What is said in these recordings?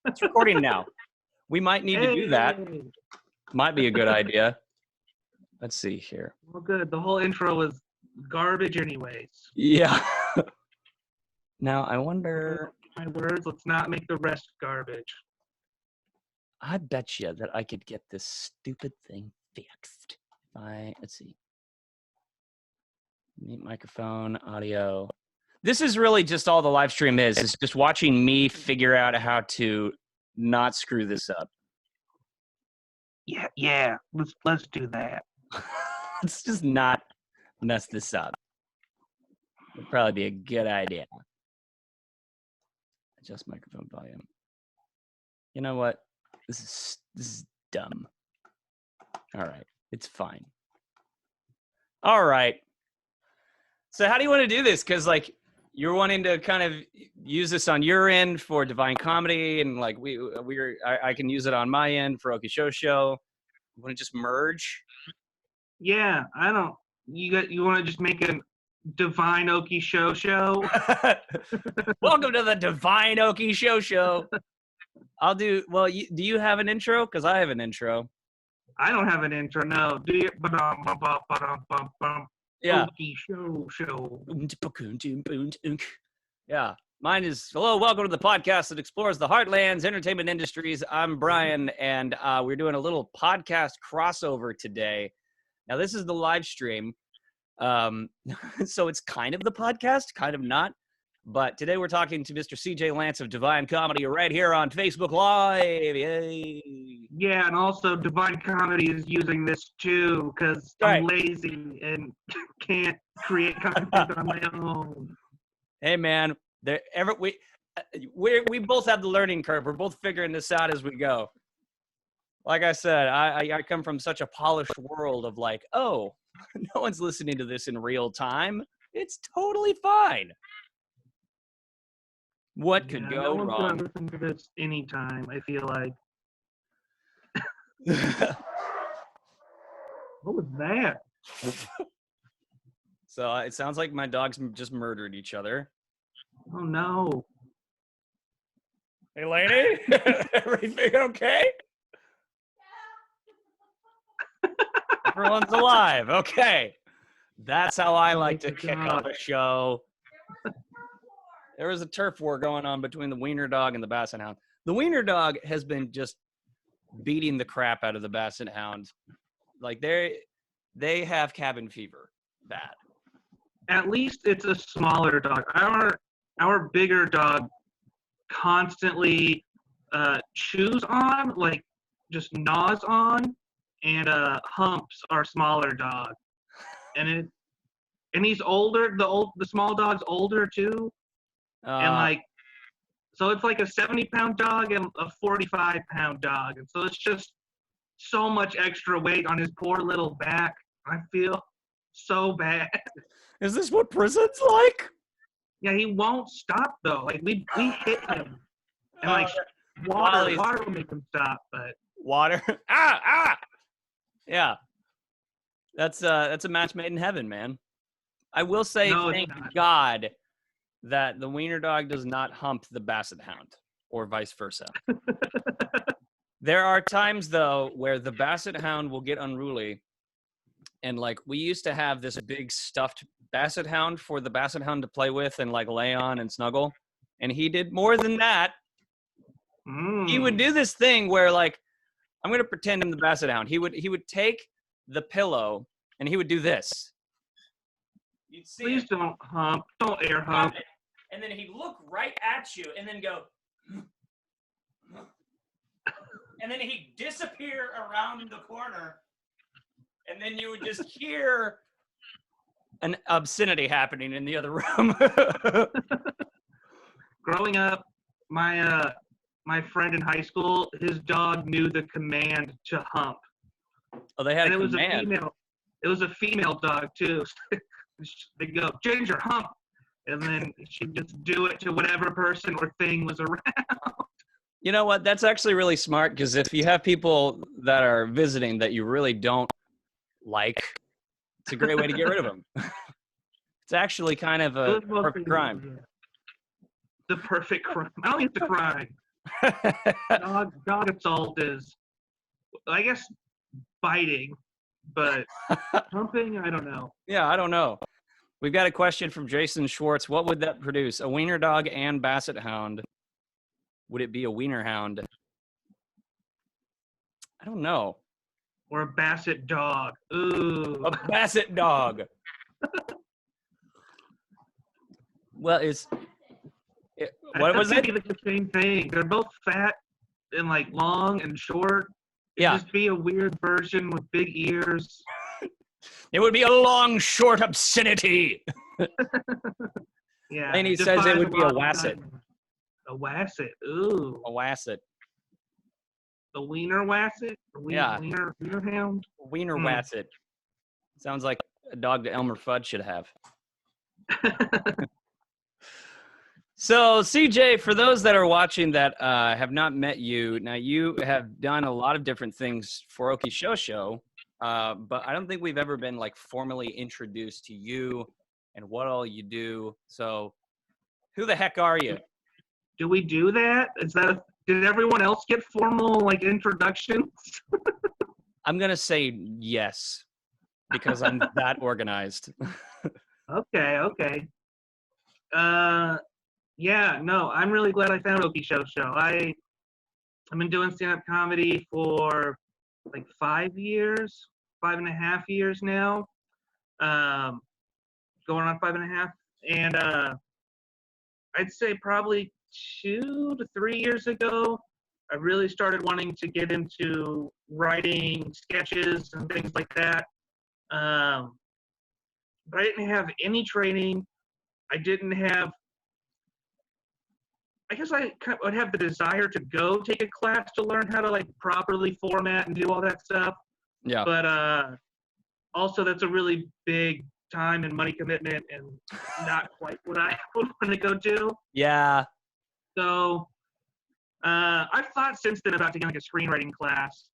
It's recording now. We might need to do that. Might be a good idea. Let's see here. Well, good. The whole intro was garbage anyways. Yeah. Now, I wonder... My words, let's not make the rest garbage. I bet you that I could get this stupid thing fixed. Let's see. Mute microphone, audio. This is really just all the live stream is. It's just watching me figure out how to not screw this up. Yeah. Let's do that. Let's just not mess this up. Would probably be a good idea. Adjust microphone volume. You know what? This is dumb. All right, it's fine. All right. So how do you want to do this? Because like you're wanting to kind of use this on your end for Divine Comedy, and like I can use it on my end for Okie Show. You want to just merge? Yeah, I don't. You want to just make a Divine Okie Show? Welcome to the Divine Okie Show. I'll do. Well, do you have an intro? Because I have an intro. I don't have an intro. No. Do you? Yeah. Okie Show. Yeah. Mine is, hello, welcome to the podcast that explores the heartlands, entertainment industries. I'm Brian, and we're doing a little podcast crossover today. Now, this is the live stream. So it's kind of the podcast, kind of not. But today we're talking to Mr. CJ Lance of Divine Comedy right here on Facebook Live. Yay. Yeah, and also Divine Comedy is using this too because I'm lazy and can't create content on my own. Hey, man. We both have the learning curve. We're both figuring this out as we go. Like I said, I come from such a polished world of like, oh, no one's listening to this in real time. It's totally fine. What could go wrong? No one's gonna listen to this anytime, I feel like. What was that? So it sounds like my dogs just murdered each other. Oh no. Hey, lady, everything okay? Everyone's alive. Okay. That's how I like to kick off a show. There was a turf war going on between the wiener dog and the basset hound. The wiener dog has been just beating the crap out of the basset hound. Like they have cabin fever bad. At least it's a smaller dog. Our bigger dog constantly chews on, like just gnaws on, and humps our smaller dog. And he's older. The small dog's older too. And like, so it's like a 70-pound dog and a 45-pound dog. And so it's just so much extra weight on his poor little back. I feel so bad. Is this what prison's like? Yeah, he won't stop though. Like we hit him. And like water will make him stop, but water. Yeah. That's a match made in heaven, man. I will say thank God that the wiener dog does not hump the basset hound, or vice versa. There are times, though, where the basset hound will get unruly, and, like, we used to have this big stuffed basset hound for the basset hound to play with and, like, lay on and snuggle, and he did more than that. He would do this thing where, like, I'm going to pretend I'm the basset hound. He would take the pillow, and he would do this. You'd see Please don't hump. Don't air hump. And then he'd look right at you and then go, and then he'd disappear around the corner. And then you would just hear an obscenity happening in the other room. Growing up, my friend in high school, his dog knew the command to hump. Oh, they had and a command. It was a female dog too. They go, Ginger, hump. And then she'd just do it to whatever person or thing was around. You know what? That's actually really smart, because if you have people that are visiting that you really don't like, it's a great way to get rid of them. It's actually kind of a perfect crime. the perfect crime. I don't think it's a crime. Dog assault is, I guess, biting, but humping, I don't know. Yeah, I don't know. We've got a question from Jason Schwartz. What would that produce? A wiener dog and basset hound. Would it be a wiener hound? I don't know. Or a basset dog. Ooh. A basset dog. Well, what was it? Like the same thing. They're both fat and like long and short. It'd just be a weird version with big ears. It would be a long, short obscenity. Yeah. Laney says it would be a wasset. A wasset. Ooh. A wasset. A wiener wasset? Wiener hound? Wiener wasset. Sounds like a dog that Elmer Fudd should have. So, CJ, for those that are watching that have not met you, now you have done a lot of different things for Okie Show, but I don't think we've ever been like formally introduced to you and what all you do. So, who the heck are you? Do we do that? Did everyone else get formal like introductions? I'm gonna say yes because I'm that organized. Okay. Yeah, no, I'm really glad I found Okie Show. I've been doing stand-up comedy for like 5 years, 5.5 years now. Going on 5.5. And I'd say probably 2 to 3 years ago, I really started wanting to get into writing sketches and things like that. But I didn't have any training. I guess I would have the desire to go take a class to learn how to like properly format and do all that stuff. Yeah. But also that's a really big time and money commitment and not quite what I would want to go do. Yeah. So I've thought since then about taking like a screenwriting class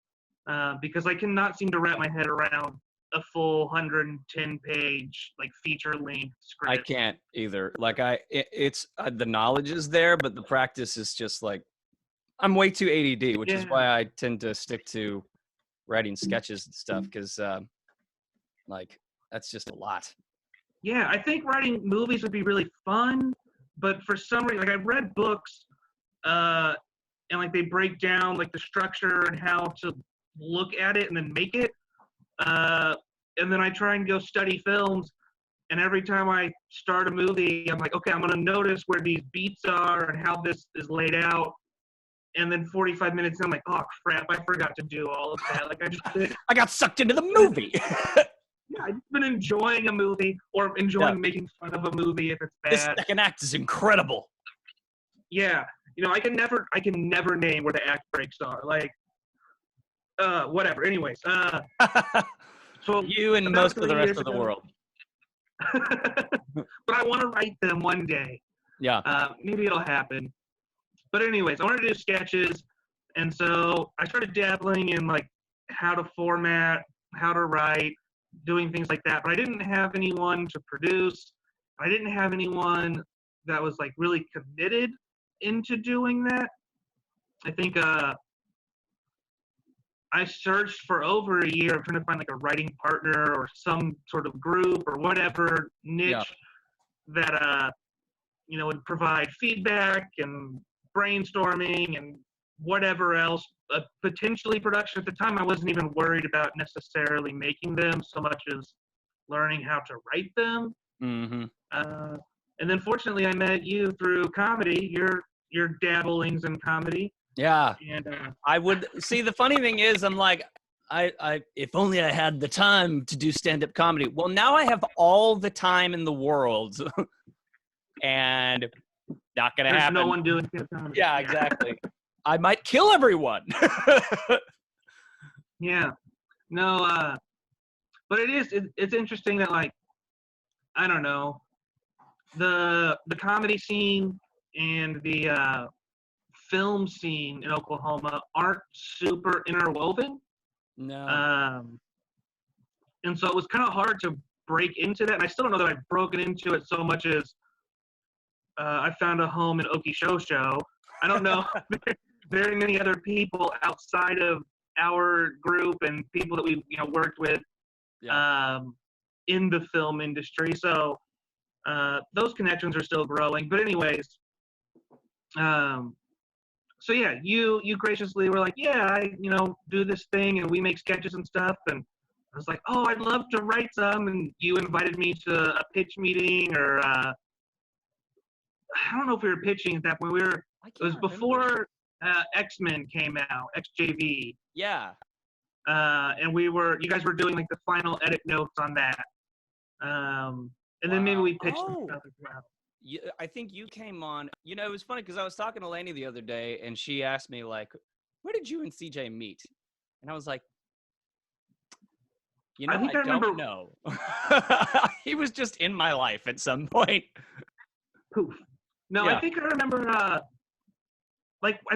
because I cannot seem to wrap my head around a full 110-page like feature-length script. I can't either. Like it's the knowledge is there, but the practice is just like I'm way too ADD, which is why I tend to stick to writing sketches and stuff because like that's just a lot. Yeah, I think writing movies would be really fun, but for some reason, like I've read books and like they break down like the structure and how to look at it and then make it. And then I try and go study films, and every time I start a movie, I'm like, okay, I'm gonna notice where these beats are and how this is laid out. And then 45 minutes, I'm like, oh crap, I forgot to do all of that. Like I got sucked into the movie. Yeah, I've been enjoying a movie or enjoying making fun of a movie if it's bad. This second act is incredible. Yeah, I can never name where the act breaks are. Like, whatever. Anyways, so you and most of the rest of the world. But I want to write them one day. Yeah. Maybe it'll happen. But anyways, I wanted to do sketches, and so I started dabbling in like how to format, how to write, doing things like that. But I didn't have anyone to produce. I didn't have anyone that was like really committed into doing that. I think I searched for over a year trying to find like a writing partner or some sort of group or whatever niche that would provide feedback and brainstorming and whatever else. Potentially production. At the time, I wasn't even worried about necessarily making them so much as learning how to write them. Mm-hmm. And then fortunately, I met you through comedy. Your dabblings in comedy. Yeah. And I would see. The funny thing is, I'm like, I if only I had the time to do stand-up comedy. Well, now I have all the time in the world, and not gonna happen. There's no one doing stand-up comedy. Yeah, exactly. I might kill everyone. Yeah. No. But it's interesting that like I don't know the comedy scene and the film scene in Oklahoma aren't super interwoven. No. And so it was kind of hard to break into that. And I still don't know that I've broken into it so much as I found a home in Okie Show. I don't know very many other people outside of our group and people that we worked with in the film industry. So those connections are still growing. But anyways, so yeah, you graciously were like, yeah, I do this thing and we make sketches and stuff. And I was like, oh, I'd love to write some. And you invited me to a pitch meeting, or I don't know if we were pitching at that point. It was before X-Men came out, XJV. Yeah. And you guys were doing like the final edit notes on that. And then maybe we pitched some stuff as well. I think you came on. It was funny because I was talking to Lainey the other day, and she asked me, like, where did you and CJ meet? And I was like, I don't know. He was just in my life at some point. Poof. No, yeah. I think I remember, I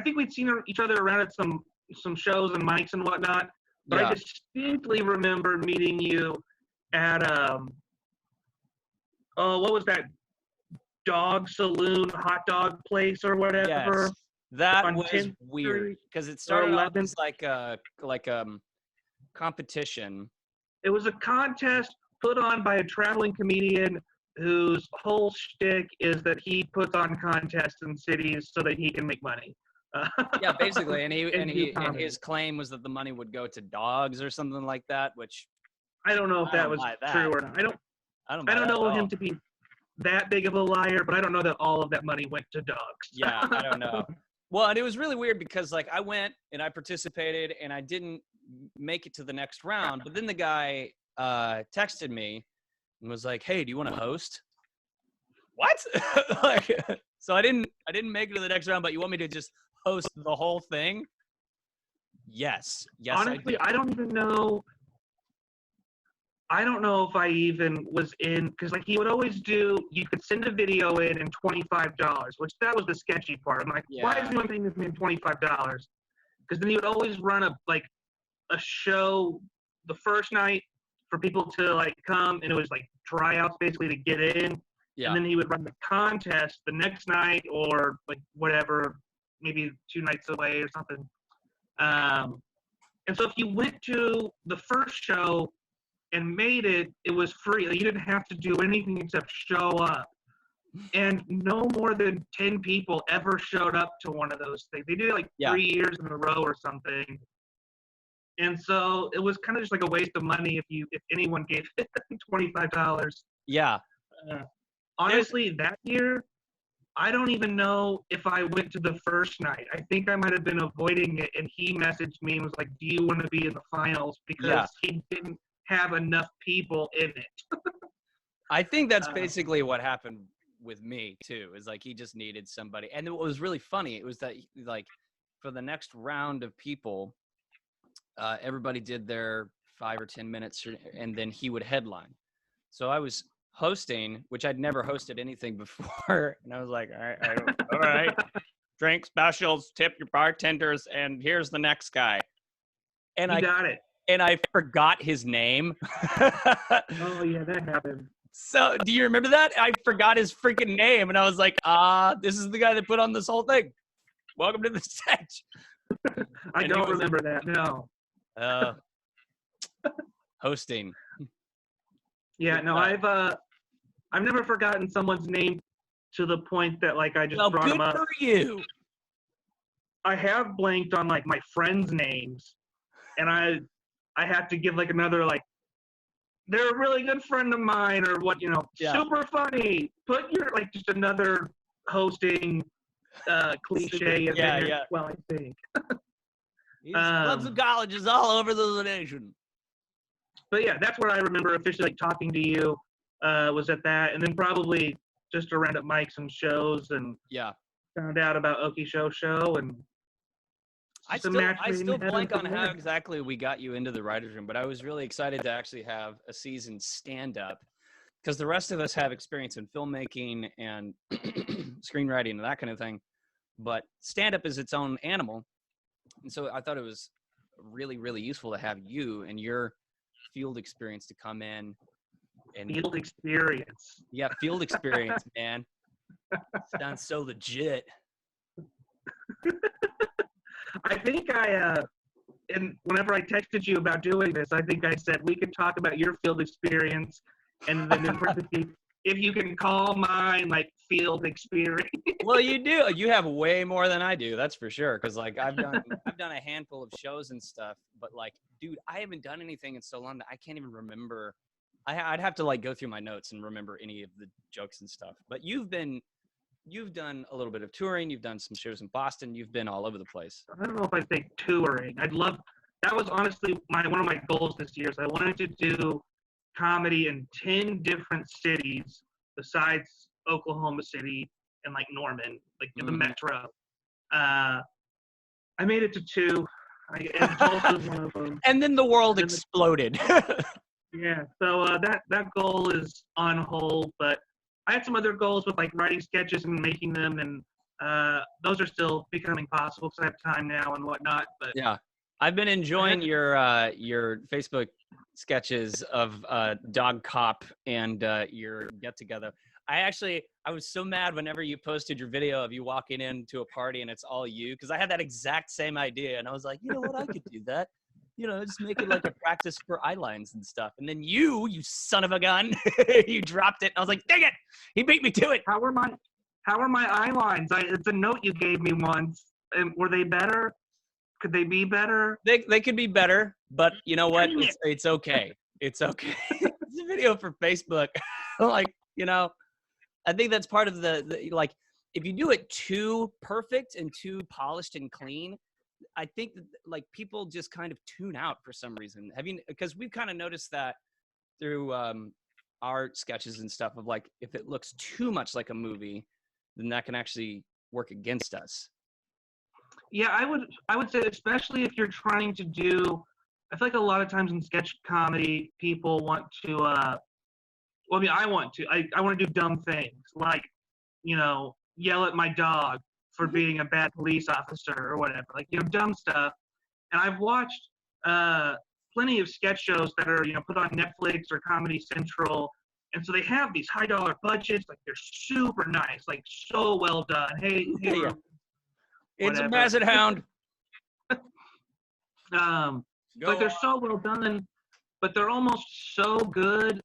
think we'd seen each other around at some shows and mics and whatnot, but I distinctly remember meeting you at, what was that? Dog saloon, hot dog place or whatever. Yes, that was weird because it started off as like a competition. It was a contest put on by a traveling comedian whose whole shtick is that he puts on contests in cities so that he can make money. Yeah, basically, and his claim was that the money would go to dogs or something like that, which I don't know if that was true or not. I don't know him to be that big of a liar, but I don't know that all of that money went to dogs. Yeah, I don't know. Well, and it was really weird because like I went and I participated and I didn't make it to the next round, but then the guy texted me and was like, "Hey, do you want to host?" What? So I didn't make it to the next round, but you want me to just host the whole thing? Yes. Honestly, I don't even know. I don't know if I even was in, because like he would always do, you could send a video in and $25, which that was the sketchy part. I'm like, why is anyone paying this man $25? Because then he would always run a show the first night for people to like come, and it was like tryouts basically to get in. Yeah. And then he would run the contest the next night or like whatever, maybe 2 nights away or something. And so if you went to the first show and made it, it was free. Like, you didn't have to do anything except show up. And no more than 10 people ever showed up to one of those things. They did it like 3 years in a row or something. And so it was kind of just like a waste of money if anyone gave $25. Yeah. Honestly, that year, I don't even know if I went to the first night. I think I might have been avoiding it, and he messaged me and was like, "Do you want to be in the finals?" Because he didn't have enough people in it. I think that's basically what happened with me too, is like he just needed somebody. And what was really funny, it was that like for the next round of people, everybody did their 5 or 10 minutes and then he would headline. So I was hosting, which I'd never hosted anything before, and I was like, all right, drink specials, tip your bartenders, and here's the next guy. And I got it. And I forgot his name. Oh, yeah, that happened. So, do you remember that? I forgot his freaking name, and I was like, this is the guy that put on this whole thing. Welcome to the sketch. I don't remember that, no. Hosting. Yeah, no, I've never forgotten someone's name to the point that, like, I just brought them up. Good for you. I have blanked on, like, my friends' names, and I have to give like another like, they're a really good friend of mine, or what, super funny. Put your like just another hosting cliche in there. Yeah. Well, I think. He's clubs and colleges all over the nation. But yeah, that's where I remember officially like talking to you. Was at that, and then probably just around at mics and shows, and found out about Okie Show and. I still blank on how exactly we got you into the writer's room, but I was really excited to actually have a seasoned stand-up because the rest of us have experience in filmmaking and screenwriting and that kind of thing, but stand-up is its own animal. And so I thought it was really, really useful to have you and your field experience to come in. And field experience. Yeah, field experience, man. Sounds so legit. I think and whenever I texted you about doing this, I think I said we could talk about your field experience, and then in parentheses, if you can call mine like field experience. Well, you do. You have way more than I do. That's for sure. Because like I've done a handful of shows and stuff, but like, dude, I haven't done anything in so long that I can't even remember. I'd have to like go through my notes and remember any of the jokes and stuff. But you've done a little bit of touring. You've done some shows in Boston. You've been all over the place. I don't know if I think touring. That was honestly one of my goals this year. So I wanted to do comedy in 10 different cities besides Oklahoma City and like Norman, like in the metro. I made it to 2. And Tulsa's one of them. And then the world exploded. Yeah, so that goal is on hold, but I had some other goals with like writing sketches and making them, and those are still becoming possible because I have time now and whatnot. But yeah, I've been enjoying your Facebook sketches of Dog Cop and your get together. I was so mad whenever you posted your video of you walking into a party and it's all you, because I had that exact same idea, and I was like, you know what, I could do that. You know, just make it like a practice for eye lines and stuff. And then you son of a gun, you dropped it. And I was like, dang it, he beat me to it. How are my eye lines? It's a note you gave me once. And were they better? Could they be better? They could be better, but you know what? It's okay. It's okay. It's a video for Facebook. Like, you know, I think that's part of the like, if you do it too perfect and too polished and clean, I think that, like, people just kind of tune out for some reason. Because we've kind of noticed that through our sketches and stuff of like, if it looks too much like a movie, then that can actually work against us. Yeah, I would say, especially if you're trying to do, I feel like a lot of times in sketch comedy, people want to, well, I mean, I want to do dumb things, like, you know, yell at my dog for being a bad police officer or whatever, like, you know, dumb stuff. And I've watched plenty of sketch shows that are, you know, put on Netflix or Comedy Central. And so they have these high dollar budgets, like they're super nice, like so well done. Hey, Yeah. It's a basset hound. Like they're so well done, but they're almost so good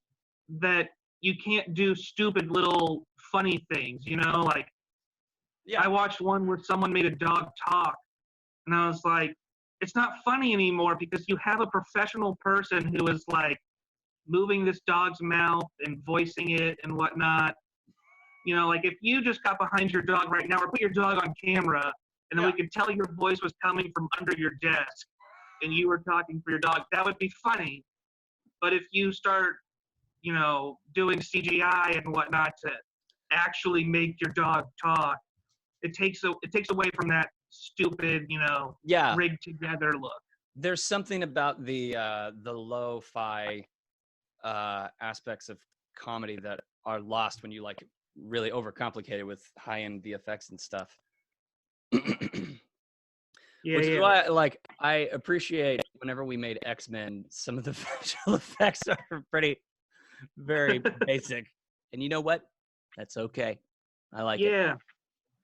that you can't do stupid little funny things, you know, like, yeah. I watched one where someone made a dog talk, and I was like, it's not funny anymore because you have a professional person who is like moving this dog's mouth and voicing it and whatnot. You know, like if you just got behind your dog right now or put your dog on camera and then we could tell your voice was coming from under your desk and you were talking for your dog, that would be funny. But if you start, you know, doing CGI and whatnot to actually make your dog talk, it takes away from that stupid, you know, rigged together look. There's something about the lo-fi aspects of comedy that are lost when you like really overcomplicate it with high-end VFX and stuff. Which is why, like, I appreciate whenever we made X-Men, some of the visual effects are very basic. And you know what? That's okay. I like it. Yeah.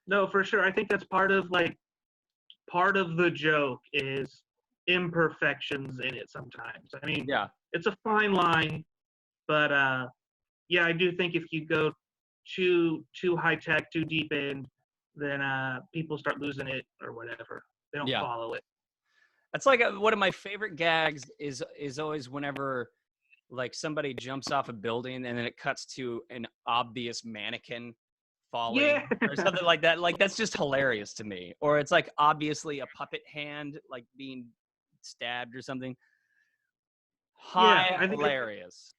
No, for sure. I think that's part of the joke is imperfections in it sometimes. I mean, it's a fine line, but yeah, I do think if you go too high tech, too deep in, then people start losing it or whatever. They don't follow it. That's like one of my favorite gags is always whenever like somebody jumps off a building and then it cuts to an obvious mannequin falling or something like that. Like that's just hilarious to me. Or it's like obviously a puppet hand like being stabbed or something. I think hilarious.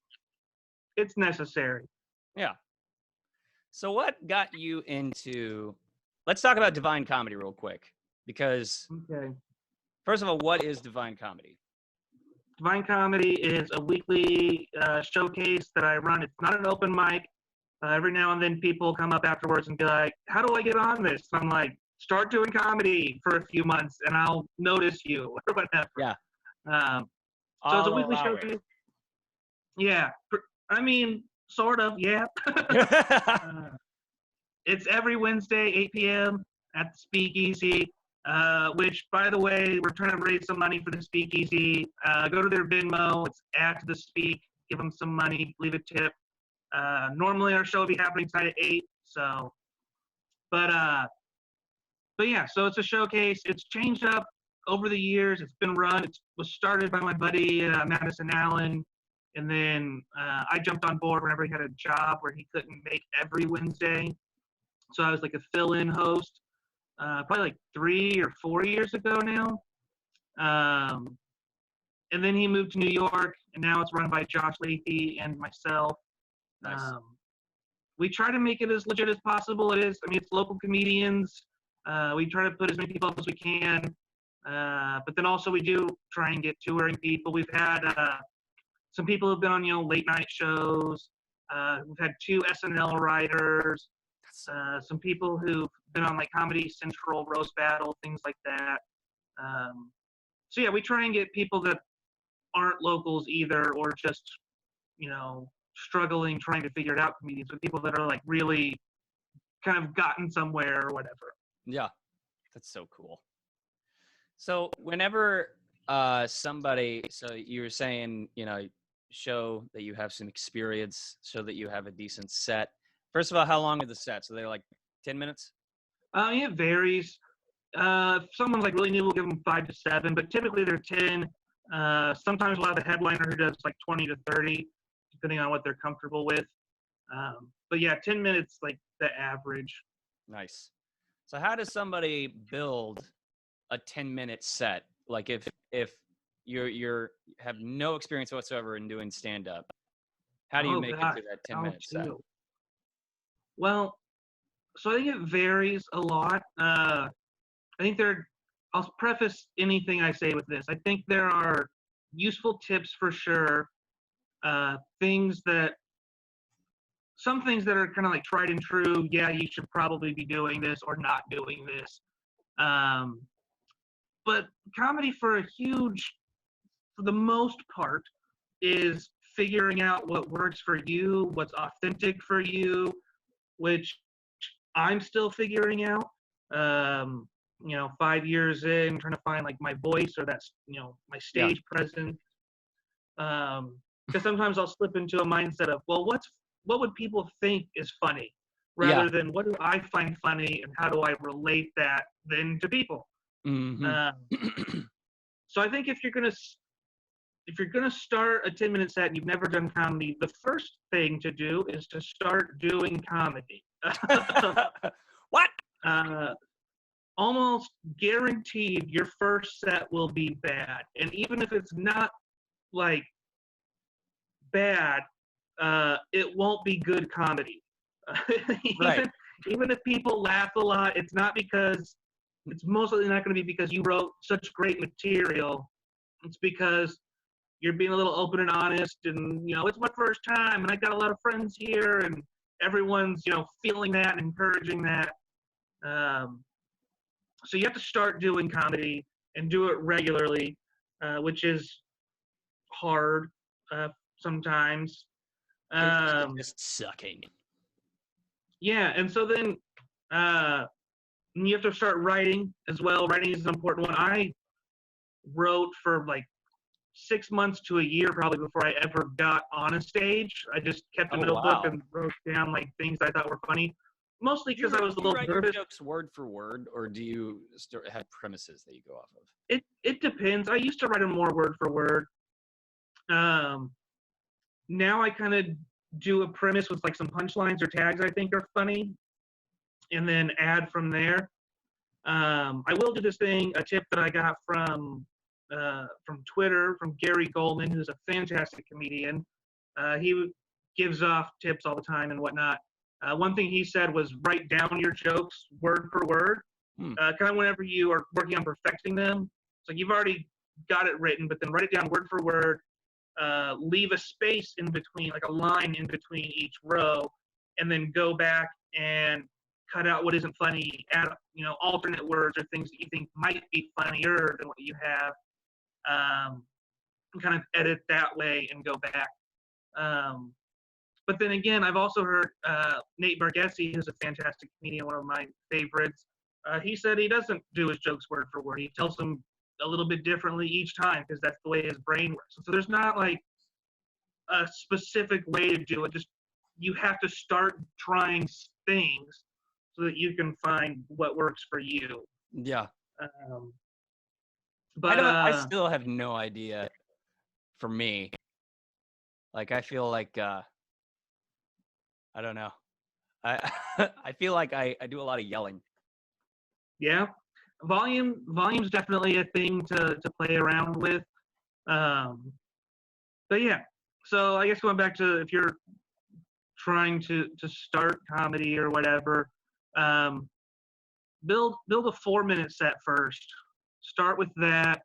It's necessary. Yeah. So what got you into? Let's talk about Divine Comedy real quick because first of all, what is Divine Comedy? Divine Comedy is a weekly showcase that I run. It's not an open mic. Every now and then people come up afterwards and be like, how do I get on this? I'm like, start doing comedy for a few months and I'll notice you or whatever. Yeah. So it's a weekly showcase. Yeah. I mean, sort of, yeah. It's every Wednesday, 8 p.m. at the Speakeasy, which, by the way, we're trying to raise some money for the Speakeasy. Go to their Venmo. It's at the Speak. Give them some money. Leave a tip. Normally, our show will be happening tonight at 8. So, but yeah, so it's a showcase. It's changed up over the years. It's been run. It was started by my buddy, Madison Allen. And then I jumped on board whenever he had a job where he couldn't make every Wednesday. So I was like a fill-in host, probably like 3 or 4 years ago now. And then he moved to New York, and now it's run by Josh Lathy and myself. Nice. We try to make it as legit as possible. It is, I mean, it's local comedians. We try to put as many people up as we can. But then also we do try and get touring people. We've had some people who've been on, late night shows. We've had 2 SNL writers. Some people who've been on like Comedy Central, Roast Battle, things like that. So yeah, we try and get people that aren't locals either, or just, struggling, trying to figure it out comedians, but people that are like really kind of gotten somewhere or whatever. Yeah, that's so cool. So whenever somebody, so you were saying, show that you have some experience, show that you have a decent set. First of all, how long are the sets? Are they like 10 minutes? It varies. If someone like really new, we'll give them 5 to 7, but typically they're 10. Sometimes we'll have a headliner who does like 20 to 30, depending on what they're comfortable with. But yeah, 10 minutes, like the average. Nice. So how does somebody build a 10-minute set? Like if you're have no experience whatsoever in doing stand-up, how do you make it to that 10-minute set? Well, so I think it varies a lot. I think I'll preface anything I say with this. I think there are useful tips for sure. Some things that are kind of like tried and true. Yeah, you should probably be doing this or not doing this. But comedy for the most part, is figuring out what works for you, what's authentic for you, which I'm still figuring out. 5 years in, trying to find like my voice or that's, my stage presence. Because sometimes I'll slip into a mindset of, well, what would people think is funny, rather than what do I find funny and how do I relate that then to people. Mm-hmm. So I think if you're gonna start a 10-minute set and you've never done comedy, the first thing to do is to start doing comedy. What? Almost guaranteed your first set will be bad. And even if it's not like bad, it won't be good comedy. Right. Even if people laugh a lot, it's mostly not going to be because you wrote such great material. It's because you're being a little open and honest, and it's my first time and I got a lot of friends here, and everyone's feeling that and encouraging that. So you have to start doing comedy and do it regularly, which is hard sometimes. Just sucking. Yeah, and so then you have to start writing as well. Writing is an important one. I wrote for like 6 months to a year probably before I ever got on a stage. I just kept a notebook and wrote down like things I thought were funny. Mostly because I was a little nervous. Do you write your jokes word for word, or do you have premises that you go off of? It depends. I used to write them more word for word. Now I kind of do a premise with like some punchlines or tags I think are funny, and then add from there. I will do this thing, a tip that I got from Twitter, from Gary Goldman, who's a fantastic comedian. He gives off tips all the time and whatnot. One thing he said was write down your jokes word for word. Kind of whenever you are working on perfecting them. So you've already got it written, but then write it down word for word. Leave a space in between, like a line in between each row, and then go back and cut out what isn't funny, add alternate words or things that you think might be funnier than what you have, and kind of edit that way and go back. But then again, I've also heard Nate Bargatze, who's a fantastic comedian, one of my favorites. He said he doesn't do his jokes word for word. He tells them a little bit differently each time because that's the way his brain works. So there's not like a specific way to do it. Just you have to start trying things so that you can find what works for you. Yeah. But I still have no idea. For me, like I feel like I don't know. I I feel like I do a lot of yelling. Yeah, volume's definitely a thing to play around with. But yeah, so I guess going back to if you're trying to start comedy or whatever, build a 4-minute set first. Start with that.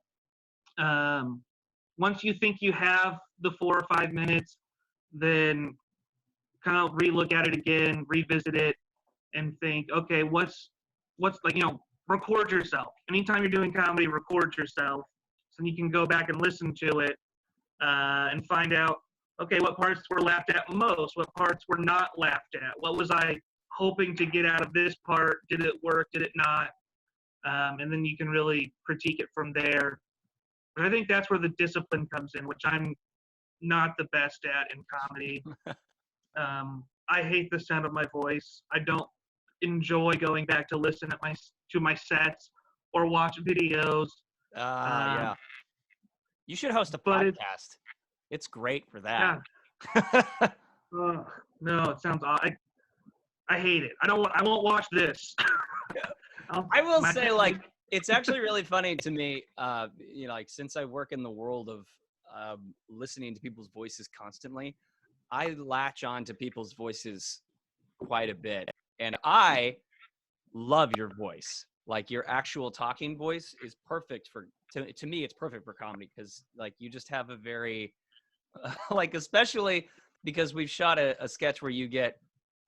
Once you think you have the 4 or 5 minutes, then kind of relook at it again, revisit it, and think, okay, what's like, record yourself. Anytime you're doing comedy, record yourself, so you can go back and listen to it and find out, okay, what parts were laughed at most, what parts were not laughed at, what was I hoping to get out of this part, did it work, did it not, and then you can really critique it from there. But I think that's where the discipline comes in, which I'm not the best at in comedy. I hate the sound of my voice. I don't enjoy going back to listen to my sets or watch videos. Yeah. You should host a podcast. It's great for that. Yeah. No, it sounds odd. I hate it. I won't watch this. I will say, like, it's actually really funny to me, like, since I work in the world of listening to people's voices constantly, I latch on to people's voices quite a bit. And I love your voice. Like, your actual talking voice is perfect to me, it's perfect for comedy because, like, you just have a very, like, especially because we've shot a sketch where you get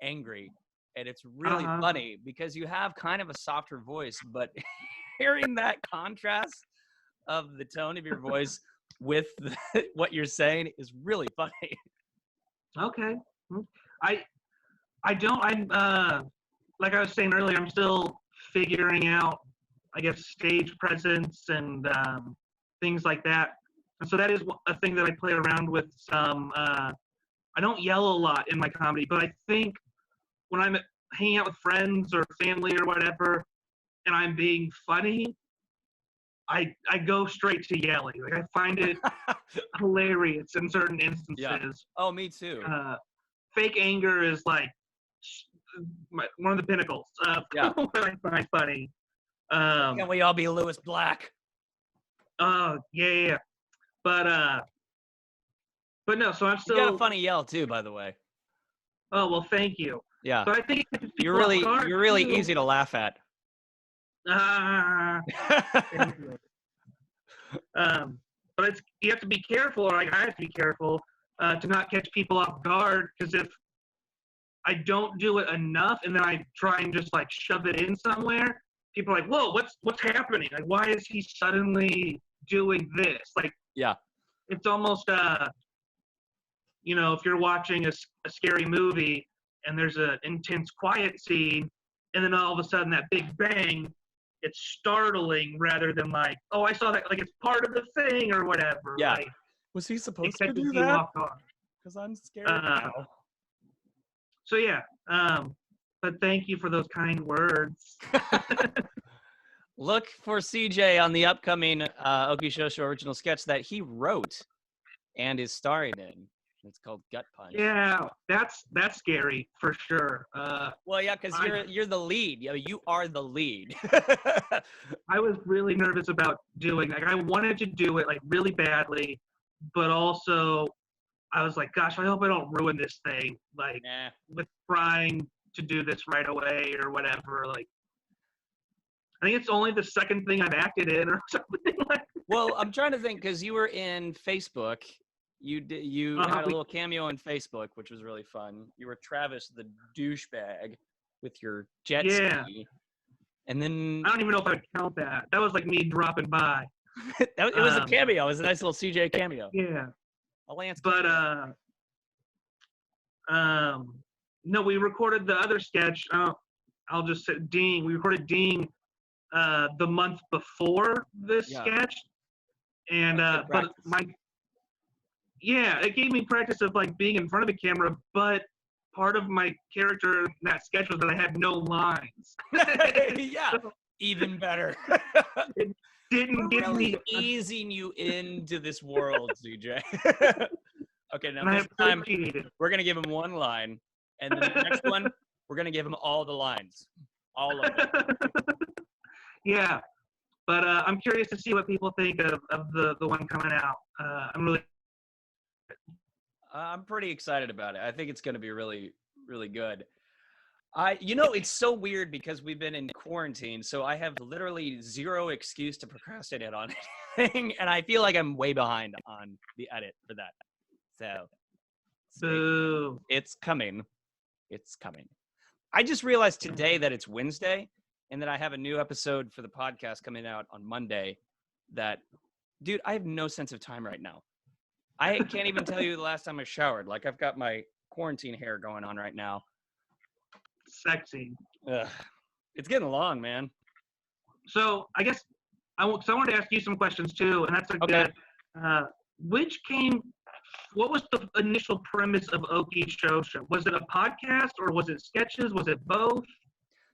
angry. And it's really funny because you have kind of a softer voice, but hearing that contrast of the tone of your voice with what you're saying is really funny. Okay. I'm like I was saying earlier, I'm still figuring out, I guess, stage presence and things like that. And so that is a thing that I play around with some. I don't yell a lot in my comedy, but I think when I'm hanging out with friends or family or whatever, and I'm being funny, I go straight to yelling. Like, I find it hilarious in certain instances. Yeah. Oh, me too. Fake anger is like one of the pinnacles of what I find funny. Can't we all be Lewis Black? Oh, yeah. But no, so I'm still. You got a funny yell too, by the way. Oh, well, thank you. Yeah. So I think you're really easy to laugh at. Thank you. But you have to be careful, or like I have to be careful to not catch people off guard, because if I don't do it enough and then I try and just like shove it in somewhere, people are like, whoa, what's happening? Like, why is he suddenly doing this? Like, yeah, it's almost if you're watching a scary movie and there's an intense quiet scene and then all of a sudden that big bang, it's startling rather than like, oh, I saw that, like it's part of the thing or whatever. Yeah. Like, was he supposed to do that? Because I'm scared now. So yeah, but thank you for those kind words. Look for CJ on the upcoming Okie Shosho original sketch that he wrote and is starring in. It's called Gut Punch. Yeah, that's scary for sure. Well, yeah, because you're the lead. You are the lead. I was really nervous about doing. Like, I wanted to do it like really badly, but also I was like, gosh, I hope I don't ruin this thing. Like, with trying to do this right away or whatever. Like, I think it's only the second thing I've acted in or something like that. Well, I'm trying to think, because you were in Facebook. You had a little cameo in Facebook, which was really fun. You were Travis the douchebag with your jet ski. And then I don't even know if I would count that. That was like me dropping by. It was a cameo. It was a nice little CJ cameo. Yeah. A Lance. But No, we recorded the other sketch. I'll just say Ding. We recorded Ding the month before this sketch, and but it gave me practice of like being in front of the camera. But part of my character in that sketch was that I had no lines. Yeah, so, even better. It didn't give really me easing you into this world, CJ. Okay, now this time we're gonna give him one line, and then the next one we're gonna give him all the lines, all of them. Yeah, but I'm curious to see what people think of the one coming out. I'm pretty excited about it. I think it's gonna be really, really good. It's so weird because we've been in quarantine, so I have literally zero excuse to procrastinate on anything, and I feel like I'm way behind on the edit for that. So, it's coming. It's coming. I just realized today that it's Wednesday, and that I have a new episode for the podcast coming out on Monday. That, dude, I have no sense of time right now. I can't even tell you the last time I showered. Like, I've got my quarantine hair going on right now. Sexy. Ugh. It's getting long, man. So I guess I wanted to ask you some questions too, and that's good. What was the initial premise of Okie Show? Was it a podcast or was it sketches? Was it both?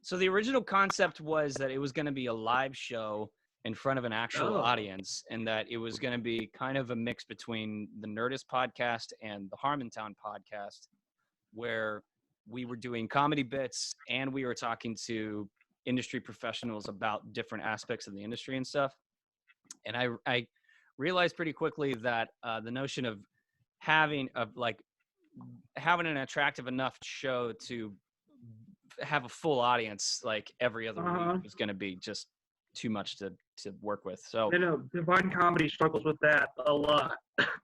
So the original concept was that it was going to be a live show in front of an actual audience, and that it was going to be kind of a mix between the Nerdist podcast and the Harmontown podcast, where we were doing comedy bits and we were talking to industry professionals about different aspects of the industry and stuff. And I realized pretty quickly that the notion of having an attractive enough show to have a full audience like every other week was going to be just too much to work with. So I know Divine Comedy struggles with that a lot.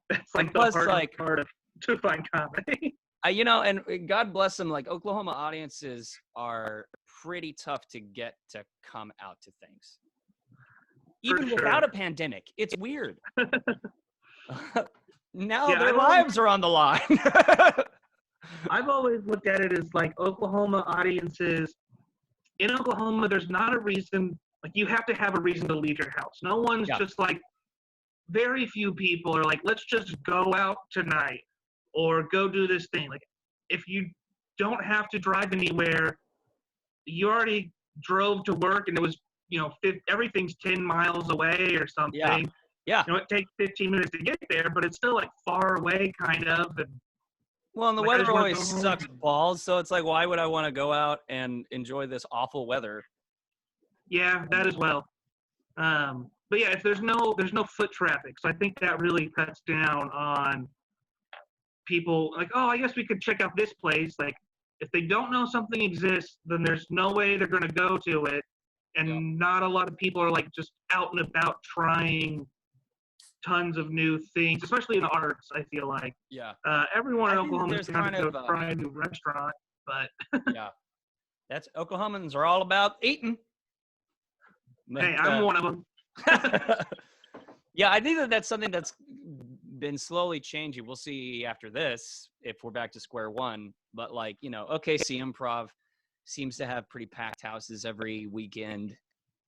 That's like the hardest part of Divine Comedy. And God bless them, like Oklahoma audiences are pretty tough to get to come out to things. Even without a pandemic. It's weird. Now their lives are on the line. I've always looked at it as like Oklahoma audiences. In Oklahoma, there's not a reason, like you have to have a reason to leave your house. No one's just like, very few people are like, let's just go out tonight or go do this thing. Like if you don't have to drive anywhere, you already drove to work and it was, everything's 10 miles away or something. Yeah. It takes 15 minutes to get there, but it's still like far away kind of. And the weather always sucks balls, so it's like, why would I want to go out and enjoy this awful weather? Yeah, that as well. But yeah, if there's no foot traffic, so I think that really cuts down on people like, I guess we could check out this place. Like if they don't know something exists, then there's no way they're going to go to it. And not a lot of people are like just out and about trying tons of new things, especially in the arts, I feel like. Yeah. Everyone in Oklahoma is going to go try a new restaurant, but yeah. That's Oklahomans are all about eating. But, hey, I'm one of them. Yeah, I think that's something that's been slowly changing. We'll see after this if we're back to square one. But OKC Improv seems to have pretty packed houses every weekend,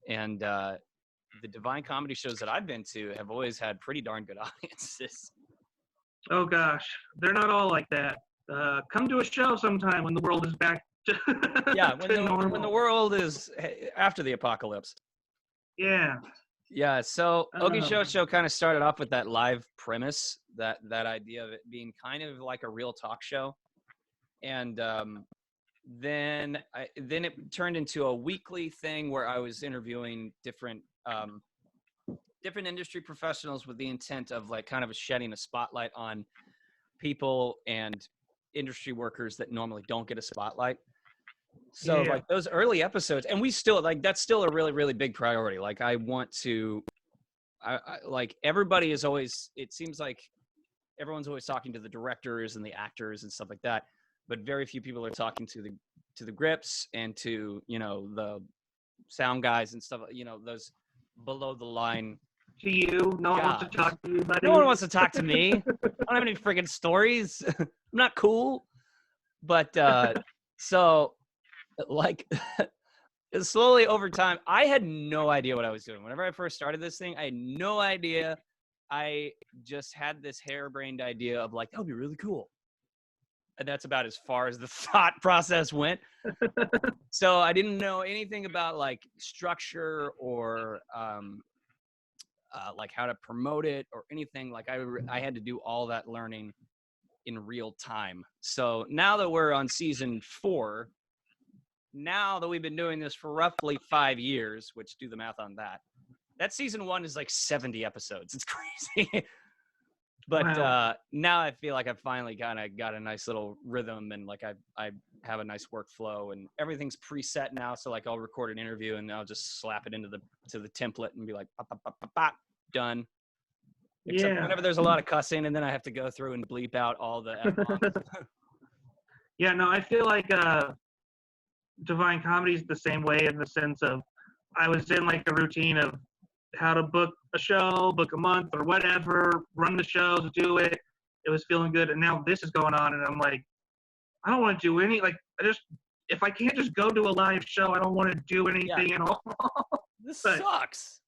and the Divine Comedy shows that I've been to have always had pretty darn good audiences. Oh gosh, they're not all like that. Come to a show sometime when the world is back to when the world is after the apocalypse. Yeah. Yeah, so Okie Show kind of started off with that live premise, that idea of it being kind of like a real talk show. And then it turned into a weekly thing where I was interviewing different industry professionals with the intent of like kind of shedding a spotlight on people and industry workers that normally don't get a spotlight. So like those early episodes, and we still that's still a really, really big priority. Like I want to, I like everybody is always, it seems like everyone's always talking to the directors and the actors and stuff like that, but very few people are talking to the grips and to, the sound guys and stuff, those below the line. To you, no one wants to talk to you, buddy. No one wants to talk to me. I don't have any friggin' stories. I'm not cool. But so like slowly over time, I had no idea what I was doing. Whenever I first started this thing, I had no idea. I just had this harebrained idea of like, that would be really cool. And that's about as far as the thought process went. So I didn't know anything about like structure or like how to promote it or anything. Like I had to do all that learning in real time. So now that we're on season 4, now that we've been doing this for roughly 5 years, which do the math on that, that season 1 is like 70 episodes. It's crazy. But Wow. now I feel like I've finally kind of got a nice little rhythm, and like I have a nice workflow, and everything's preset now. So like I'll record an interview and I'll just slap it into the template and be like, pop, pop, pop, pop, pop, done. Except Yeah. whenever there's a lot of cussing, and then I have to go through and bleep out all the F-bombs. Yeah, no, I feel like Divine Comedy is the same way in the sense of I was in like a routine of how to book a show, book a month or whatever, run the shows, do it. It was feeling good. And now this is going on and I'm like, I don't want to do any, like, if I can't just go to a live show, I don't want to do anything at all. This But- sucks.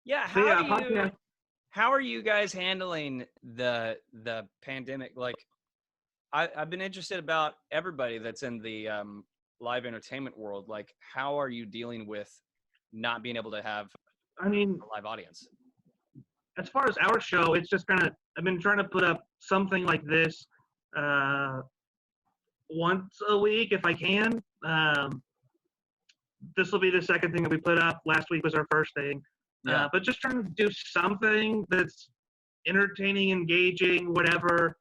Yeah, how are you guys handling the pandemic? Like, I've been interested about everybody that's in the live entertainment world. Like, how are you dealing with not being able to have I mean, a live audience? as far as our show, it's just I've been trying to put up something like this once a week if I can. This will be the second thing that we put up. Last week was our first thing. Yeah. But just trying to do something that's entertaining, engaging, whatever.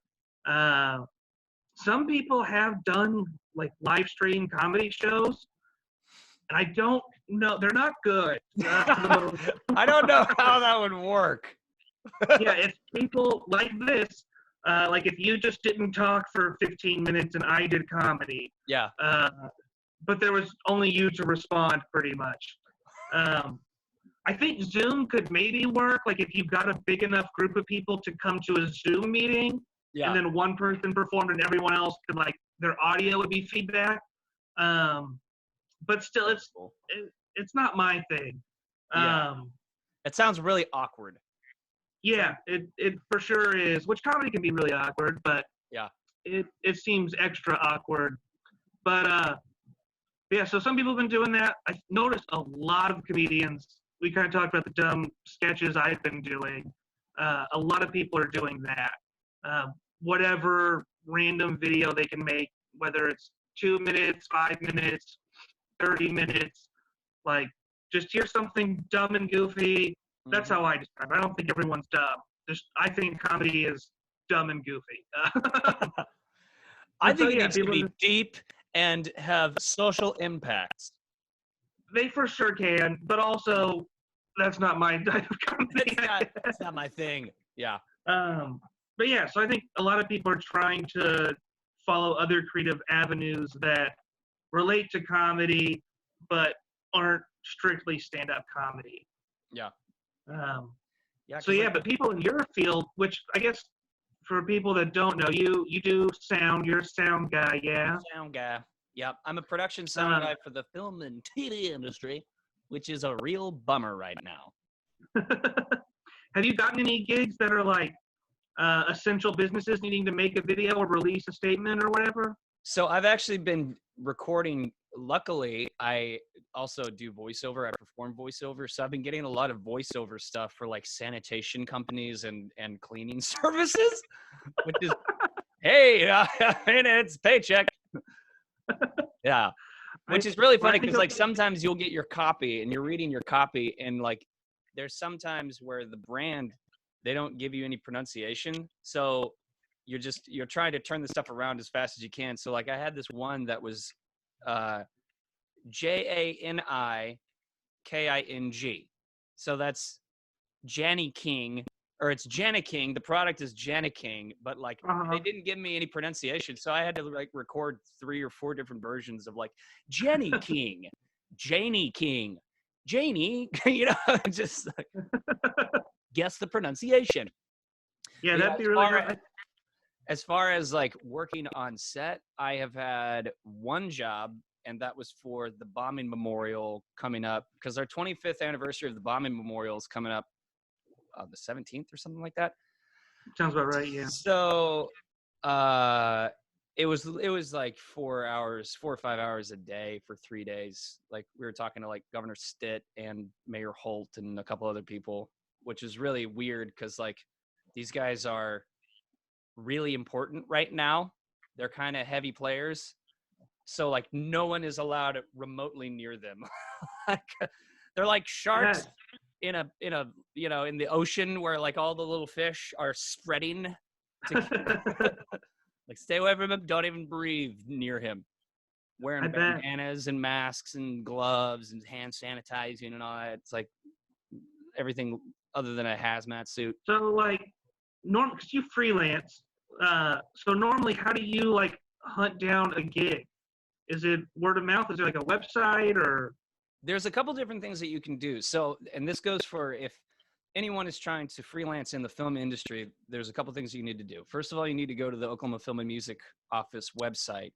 Some people have done like live stream comedy shows, and I don't know. They're not good. I don't know how that would work. Yeah, if people like this, like if you just didn't talk for 15 minutes and I did comedy, Yeah. but there was only you to respond pretty much. I think Zoom could maybe work, like if you've got a big enough group of people to come to a Zoom meeting, Yeah. and then one person performed and everyone else could, like, their audio would be feedback. But still, it's not my thing. It sounds really awkward. Yeah, it for sure is, which comedy can be really awkward, but Yeah. it seems extra awkward. But yeah, so some people have been doing that. I've noticed a lot of comedians, we kind of talked about the dumb sketches I've been doing. A lot of people are doing that. Whatever random video they can make, whether it's 2 minutes, 5 minutes, 30 minutes, like, just here's something dumb and goofy. That's how I describe it. I don't think everyone's dumb. I think comedy is dumb and goofy. I think it needs to be deep and have social impacts. They for sure can, but also that's not my type of comedy. It's not my thing. Yeah. But yeah, so I think a lot of people are trying to follow other creative avenues that relate to comedy, but aren't strictly stand-up comedy. Yeah. So yeah, but people in your field, which I guess for people that don't know, you do sound. You're a sound guy, yeah. Sound guy. Yep. I'm a production sound guy for the film and TV industry, which is a real bummer right now. Have you gotten any gigs that are like essential businesses needing to make a video or release a statement or whatever? So I've actually been recording. Luckily, I also do voiceover. I perform voiceover. So I've been getting a lot of voiceover stuff for like sanitation companies and cleaning services, which is, hey, it's paycheck. Yeah. Which is really funny because like sometimes you'll get your copy and you're reading your copy and like there's sometimes where the brand, they don't give you any pronunciation. So you're trying to turn the stuff around as fast as you can. So like I had this one that was Janiking. So that's Janny King, or it's Janiking. The product is Janiking, but like they didn't give me any pronunciation. So I had to like record 3 or 4 different versions of like Jenny King, Janie King, Janie, just like, guess the pronunciation. Yeah, that'd be really hard. as far as like working on set, I have had one job, and that was for the bombing memorial coming up, because our 25th anniversary of the bombing memorial is coming up the 17th or something like that. Sounds about right. Yeah. So it was like 4 or 5 hours a day for 3 days. Like we were talking to like Governor Stitt and Mayor Holt and a couple other people, which is really weird because like these guys are really important right now. They're kind of heavy players. So like no one is allowed remotely near them. Like, they're like sharks in a in the ocean where like all the little fish are spreading to like stay away from him, don't even breathe near him. Wearing bandanas and masks and gloves and hand sanitizing and all that. It's like everything other than a hazmat suit. So like because you freelance, so normally how do you like hunt down a gig? Is it word of mouth? Is there like a website or? There's a couple different things that you can do. So, and this goes for if anyone is trying to freelance in the film industry, there's a couple things you need to do. First of all, you need to go to the Oklahoma Film and Music Office website,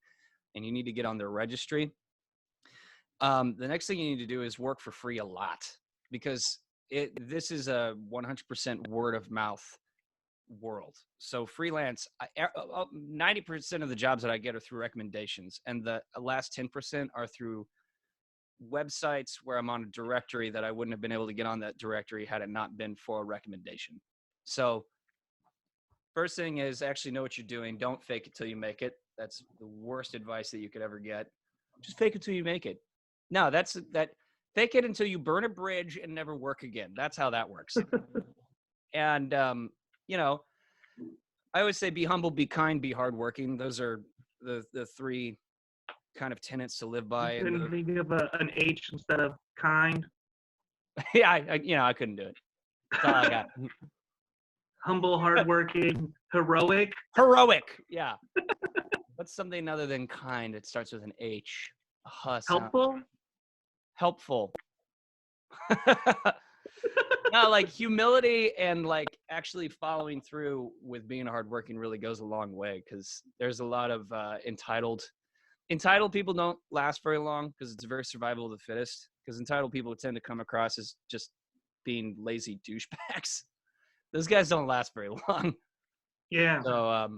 and you need to get on their registry. The next thing you need to do is work for free a lot, because this is a 100% word of mouth world. So freelance, 90% of the jobs that I get are through recommendations, and the last 10% are through websites where I'm on a directory that I wouldn't have been able to get on that directory had it not been for a recommendation. So first thing is actually know what you're doing. Don't fake it till you make it. That's the worst advice that you could ever get. Just fake it till you make it. No, fake it until you burn a bridge and never work again. That's how that works. And I always say be humble, be kind, be hardworking. Those are the three kind of tenets to live by. And maybe have an H instead of kind. Yeah, I couldn't do it. That's all I got. Humble, hardworking, heroic. Heroic, yeah. What's something other than kind? It starts with an H. A huss. Helpful. Helpful. No, like humility and like actually following through with being hardworking really goes a long way, because there's a lot of entitled people don't last very long, because it's very survival of the fittest, because entitled people tend to come across as just being lazy douchebags. Those guys don't last very long. Yeah. So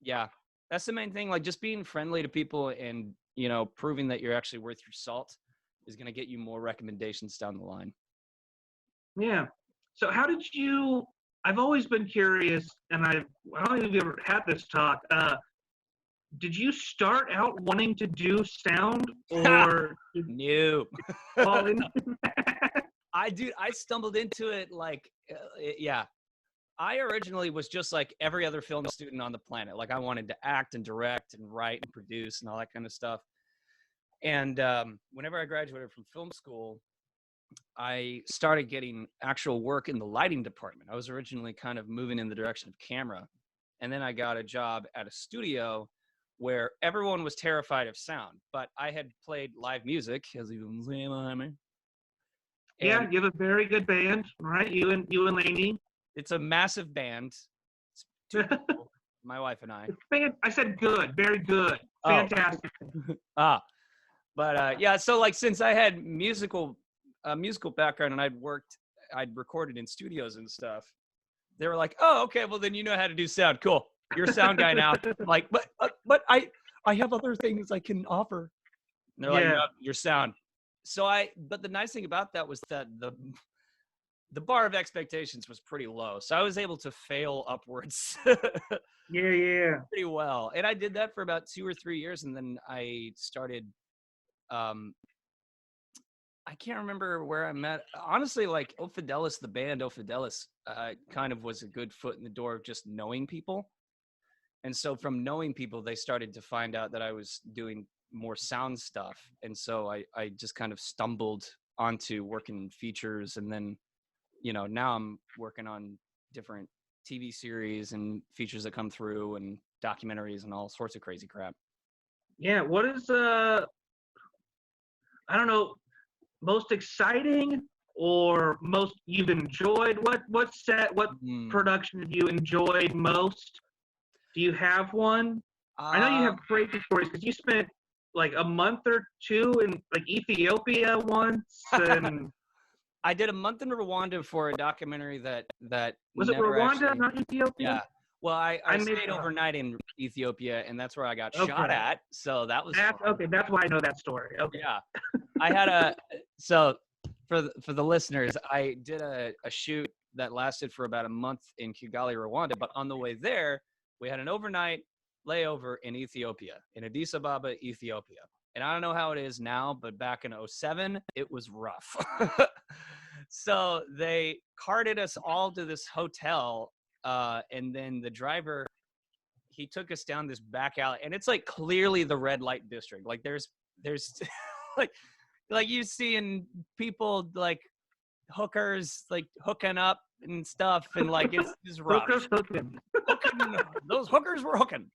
yeah, that's the main thing. Like just being friendly to people and proving that you're actually worth your salt is going to get you more recommendations down the line. Yeah. So how did you, I've always been curious, and I don't think we've ever had this talk. Did you start out wanting to do sound, or no? Fall into I stumbled into it like, yeah. I originally was just like every other film student on the planet. Like I wanted to act and direct and write and produce and all that kind of stuff. And whenever I graduated from film school, I started getting actual work in the lighting department. I was originally kind of moving in the direction of camera. And then I got a job at a studio where everyone was terrified of sound, but I had played live music, as you can see behind me. Yeah, you have a very good band, right? You and Lainey. It's a massive band. It's 2 people, my wife and I. I said good, very good, fantastic. But yeah. So like, since I had musical background and I'd recorded in studios and stuff, they were like, "Oh, okay, well then you know how to do sound. Cool, you're a sound guy now." I'm like, but I have other things I can offer. And they're like, "No, you're sound." So but the nice thing about that was that the bar of expectations was pretty low, so I was able to fail upwards. Yeah. Pretty well, and I did that for about 2 or 3 years, and then I started. I can't remember where I met. Honestly, like O Fidelis, the band O Fidelis, kind of was a good foot in the door of just knowing people. And so from knowing people, they started to find out that I was doing more sound stuff. And so I just kind of stumbled onto working in features. And then, now I'm working on different TV series and features that come through and documentaries and all sorts of crazy crap. Yeah. What is, I don't know, most exciting or most you've enjoyed? What production have you enjoyed most Do you have one? I know you have crazy stories because you spent like a month or two in like Ethiopia once, and I did a month in Rwanda for a documentary that was it never Rwanda, actually. not Ethiopia? Yeah. Well, I I stayed overnight in Ethiopia, and that's where I got Okay. shot at. So that was fun. Okay. That's why I know that story. Okay. Yeah. I had so for the listeners, I did a shoot that lasted for about a month in Kigali, Rwanda. But on the way there, we had an overnight layover in Ethiopia, in Addis Ababa, Ethiopia. And I don't know how it is now, but back in 2007, it was rough. So they carted us all to this hotel, and then the driver, he took us down this back alley, and it's like clearly the red light district. Like there's like you seeing people like hookers like hooking up and stuff, and like it's just rough. Hookers hooking. Those hookers were hooking.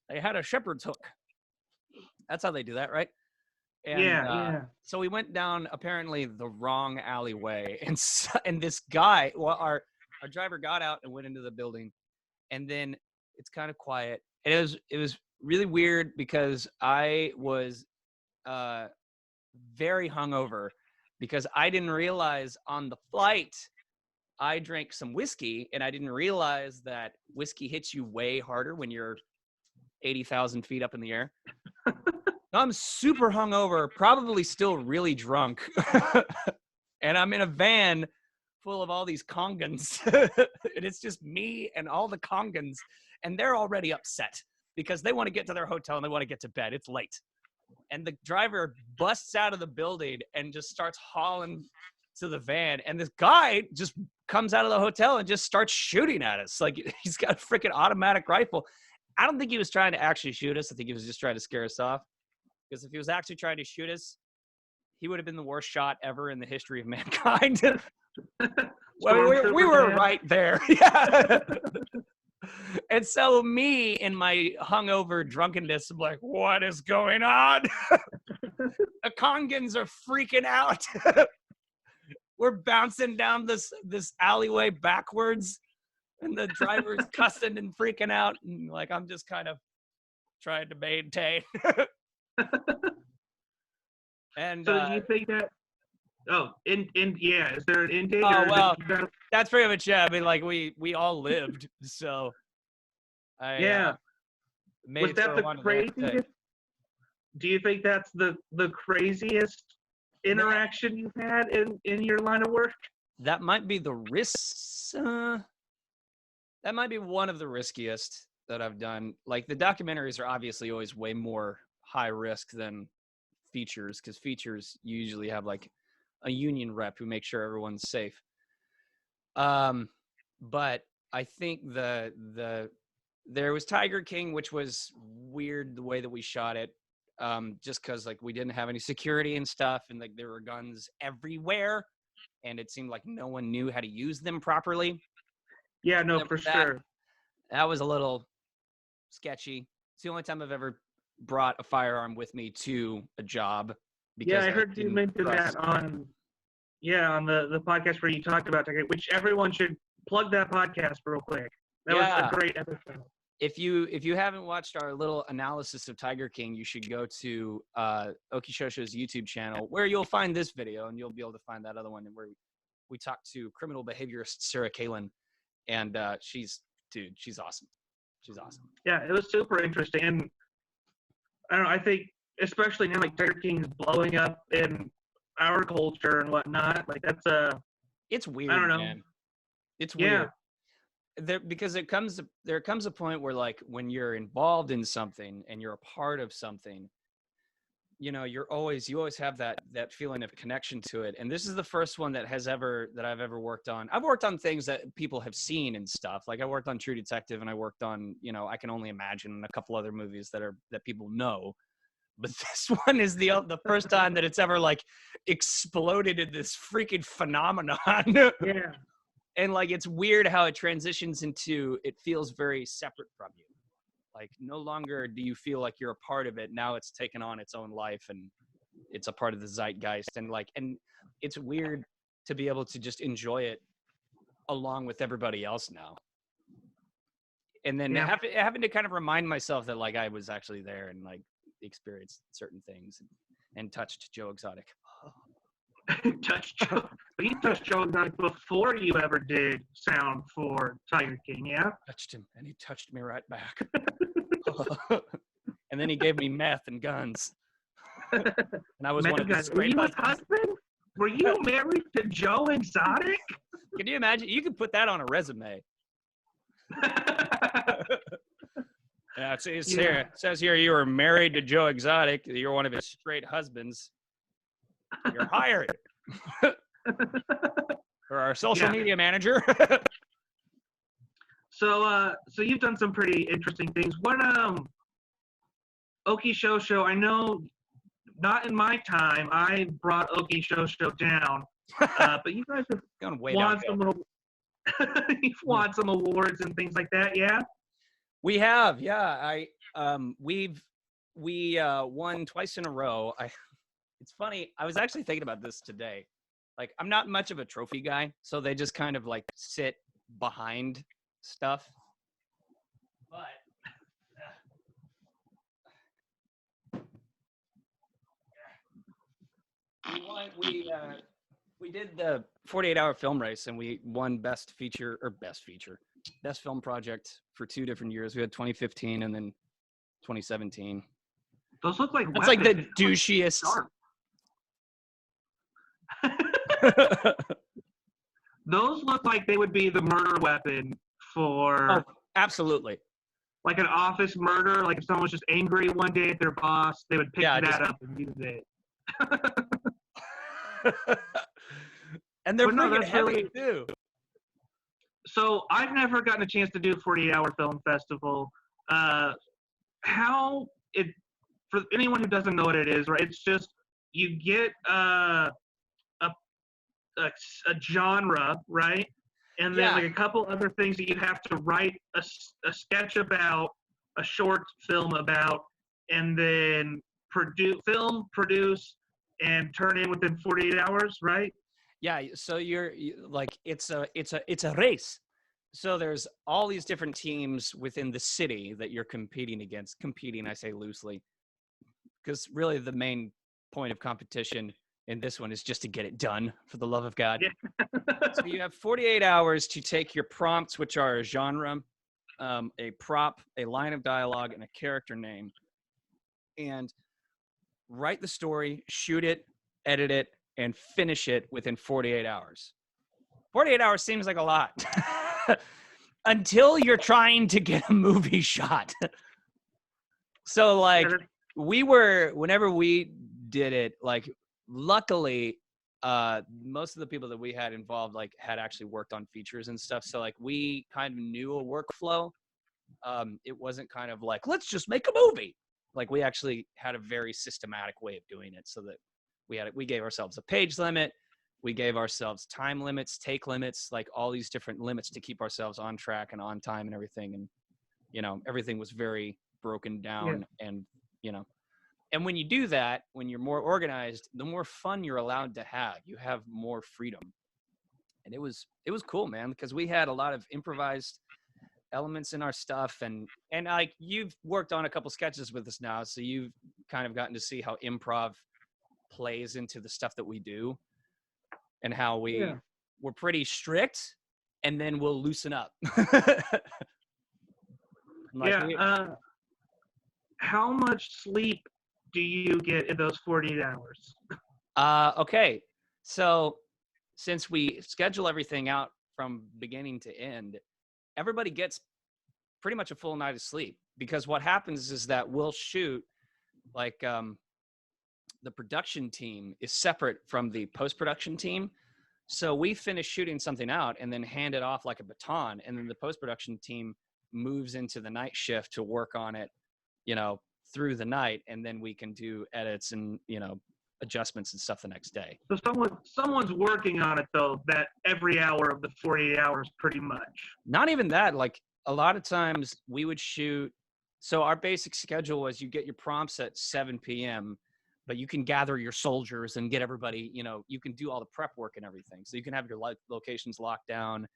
They had a shepherd's hook. That's how they do that, right? And, yeah. So we went down apparently the wrong alleyway, and this guy, well, our driver got out and went into the building, and then it's kind of quiet. And it was really weird because I was very hungover because I didn't realize on the flight I drank some whiskey, and I didn't realize that whiskey hits you way harder when you're 80,000 feet up in the air. I'm super hungover, probably still really drunk. And I'm in a van full of all these Congans. And it's just me and all the Congans. And they're already upset because they want to get to their hotel and they want to get to bed. It's late. And the driver busts out of the building and just starts hauling to the van. And this guy just comes out of the hotel and just starts shooting at us. Like he's got a freaking automatic rifle. I don't think he was trying to actually shoot us. I think he was just trying to scare us off. Because if he was actually trying to shoot us, he would have been the worst shot ever in the history of mankind. Well, we were right there. Yeah. And so me in my hungover drunkenness, I'm like, what is going on? The Congans are freaking out. We're bouncing down this alleyway backwards, and the driver's cussing and freaking out. And like, I'm just kind of trying to maintain. And so do you think that? Oh, yeah. Is there an end date? Oh well, that's pretty much it. I mean, like we all lived, so yeah. Was that the craziest? Do you think that's the craziest interaction you've had in your line of work? That might be the risk. That might be one of the riskiest that I've done. Like the documentaries are obviously always way more high risk than features, because features usually have like a union rep who makes sure everyone's safe. But I think there was Tiger King, which was weird the way that we shot it, just because like we didn't have any security and stuff, and like there were guns everywhere, and it seemed like no one knew how to use them properly. Yeah, no, for sure. That was a little sketchy. It's the only time I've ever brought a firearm with me to a job. Yeah, I heard you mention that on the podcast where you talked about Tiger, which everyone should plug that podcast real quick. That was a great episode. If you haven't watched our little analysis of Tiger King, you should go to Okie Shosho's YouTube channel, where you'll find this video, and you'll be able to find that other one where we talked to criminal behaviorist Sarah Kalin, and she's awesome. She's awesome. Yeah, it was super interesting. And I don't know, I think especially now, like Tiger King's blowing up in our culture and whatnot. Like it's weird. I don't know. Man. It's weird. Because there comes a point where like when you're involved in something and you're a part of something, you know, you always have that feeling of connection to it. And this is the first one that I've ever worked on. I've worked on things that people have seen and stuff. Like I worked on True Detective, and I worked on, you know, I Can Only Imagine, and a couple other movies that people know. But this one is the first time that it's ever like exploded in this freaking phenomenon. Yeah. And like, it's weird how it transitions into, it feels very separate from you. Like no longer do you feel like you're a part of it. Now it's taken on its own life, and it's a part of the zeitgeist. And it's weird to be able to just enjoy it along with everybody else now. And then having to kind of remind myself that like I was actually there and like experienced certain things and touched Joe Exotic. Touched Joe. But you touched Joe Exotic before you ever did sound for Tiger King, yeah? Touched him, and he touched me right back. And then he gave me meth and guns. And I was one of his great husband? Were you married to Joe Exotic? Can you imagine? You could put that on a resume. Yeah, it says here you were married to Joe Exotic. You're one of his straight husbands. You're hired. For our social media manager. So you've done some pretty interesting things. What Okie Show? I know, not in my time. I brought Okie Show down, but you guys have won some. You've won some awards and things like that, yeah. We have, yeah. We won twice in a row. It's funny. I was actually thinking about this today. Like, I'm not much of a trophy guy, so they just kind of like sit behind stuff. But we did the 48-hour film race, and we won best film project for 2 different years. We had 2015 and then 2017. Those look like that's like the douchiest. Those look like they would be the murder weapon for. Oh, absolutely. Like an office murder. Like if someone was just angry one day at their boss, they would pick that up and use it. And they're freaking heavy too. So I've never gotten a chance to do 48-hour film festival. How it, for anyone who doesn't know what it is, right? It's just you get a genre, right? And then like a couple other things that you have to write a sketch about, a short film about, and then produce, and turn in within 48 hours, right? Yeah. So you're like, it's a race. So there's all these different teams within the city that you're competing against. Competing, I say loosely, because really the main point of competition in this one is just to get it done, for the love of God. Yeah. So you have 48 hours to take your prompts, which are a genre, a prop, a line of dialogue, and a character name, and write the story, shoot it, edit it, and finish it within 48 hours. 48 hours seems like a lot. Until you're trying to get a movie shot. So like whenever we did it, like luckily most of the people that we had involved like had actually worked on features and stuff. So like we kind of knew a workflow. It wasn't kind of like, let's just make a movie. Like we actually had a very systematic way of doing it, so that we gave ourselves a page limit. We gave ourselves time limits, take limits, like all these different limits to keep ourselves on track and on time and everything. And, you know, everything was very broken down. And, you know, and when you do that, when you're more organized, the more fun you're allowed to have. You have more freedom. And it was cool, man, because we had a lot of improvised elements in our stuff. And like you've worked on a couple sketches with us now, so you've kind of gotten to see how improv plays into the stuff that we do. And how we're pretty strict, and then we'll loosen up. How much sleep do you get in those 48 hours? Okay, so since we schedule everything out from beginning to end, everybody gets pretty much a full night of sleep, because what happens is that we'll shoot like the production team is separate from the post-production team. So we finish shooting something out and then hand it off like a baton. And then the post-production team moves into the night shift to work on it, you know, through the night. And then we can do edits and, you know, adjustments and stuff the next day. So someone's working on it though, that every hour of the 48 hours pretty much. Not even that. Like a lot of times we would shoot. So our basic schedule was you get your prompts at 7 p.m., but you can gather your soldiers and get everybody, you know, you can do all the prep work and everything. So you can have your locations locked down.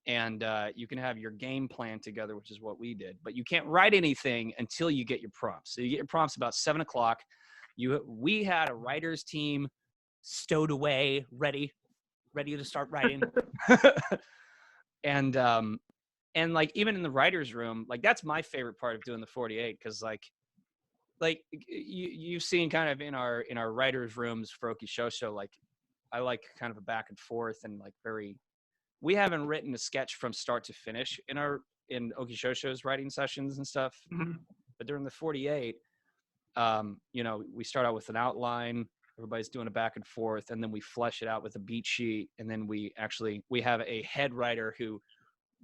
and you can have your game plan together, which is what we did. But you can't write anything until you get your prompts. So you get your prompts about 7:00. We had a writer's team stowed away, ready to start writing. and like even in the writer's room, like that's my favorite part of doing the 48, because like you've seen kind of in our writers' rooms for Okie Show, like I like kind of a back and forth and like we haven't written a sketch from start to finish in Okie Show's writing sessions and stuff. Mm-hmm. But during the 48, we start out with an outline, everybody's doing a back and forth, and then we flesh it out with a beat sheet, and then we have a head writer who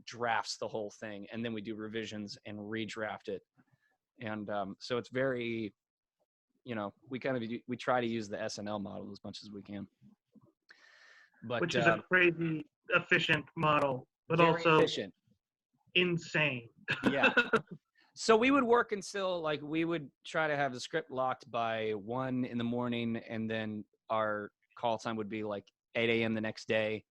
drafts the whole thing, and then we do revisions and redraft it. And so it's very, we try to use the SNL model as much as we can. But which is a crazy efficient model, but very also efficient. Insane. Yeah. So we would work until like we would try to have the script locked by 1 a.m, and then our call time would be like 8 a.m. the next day,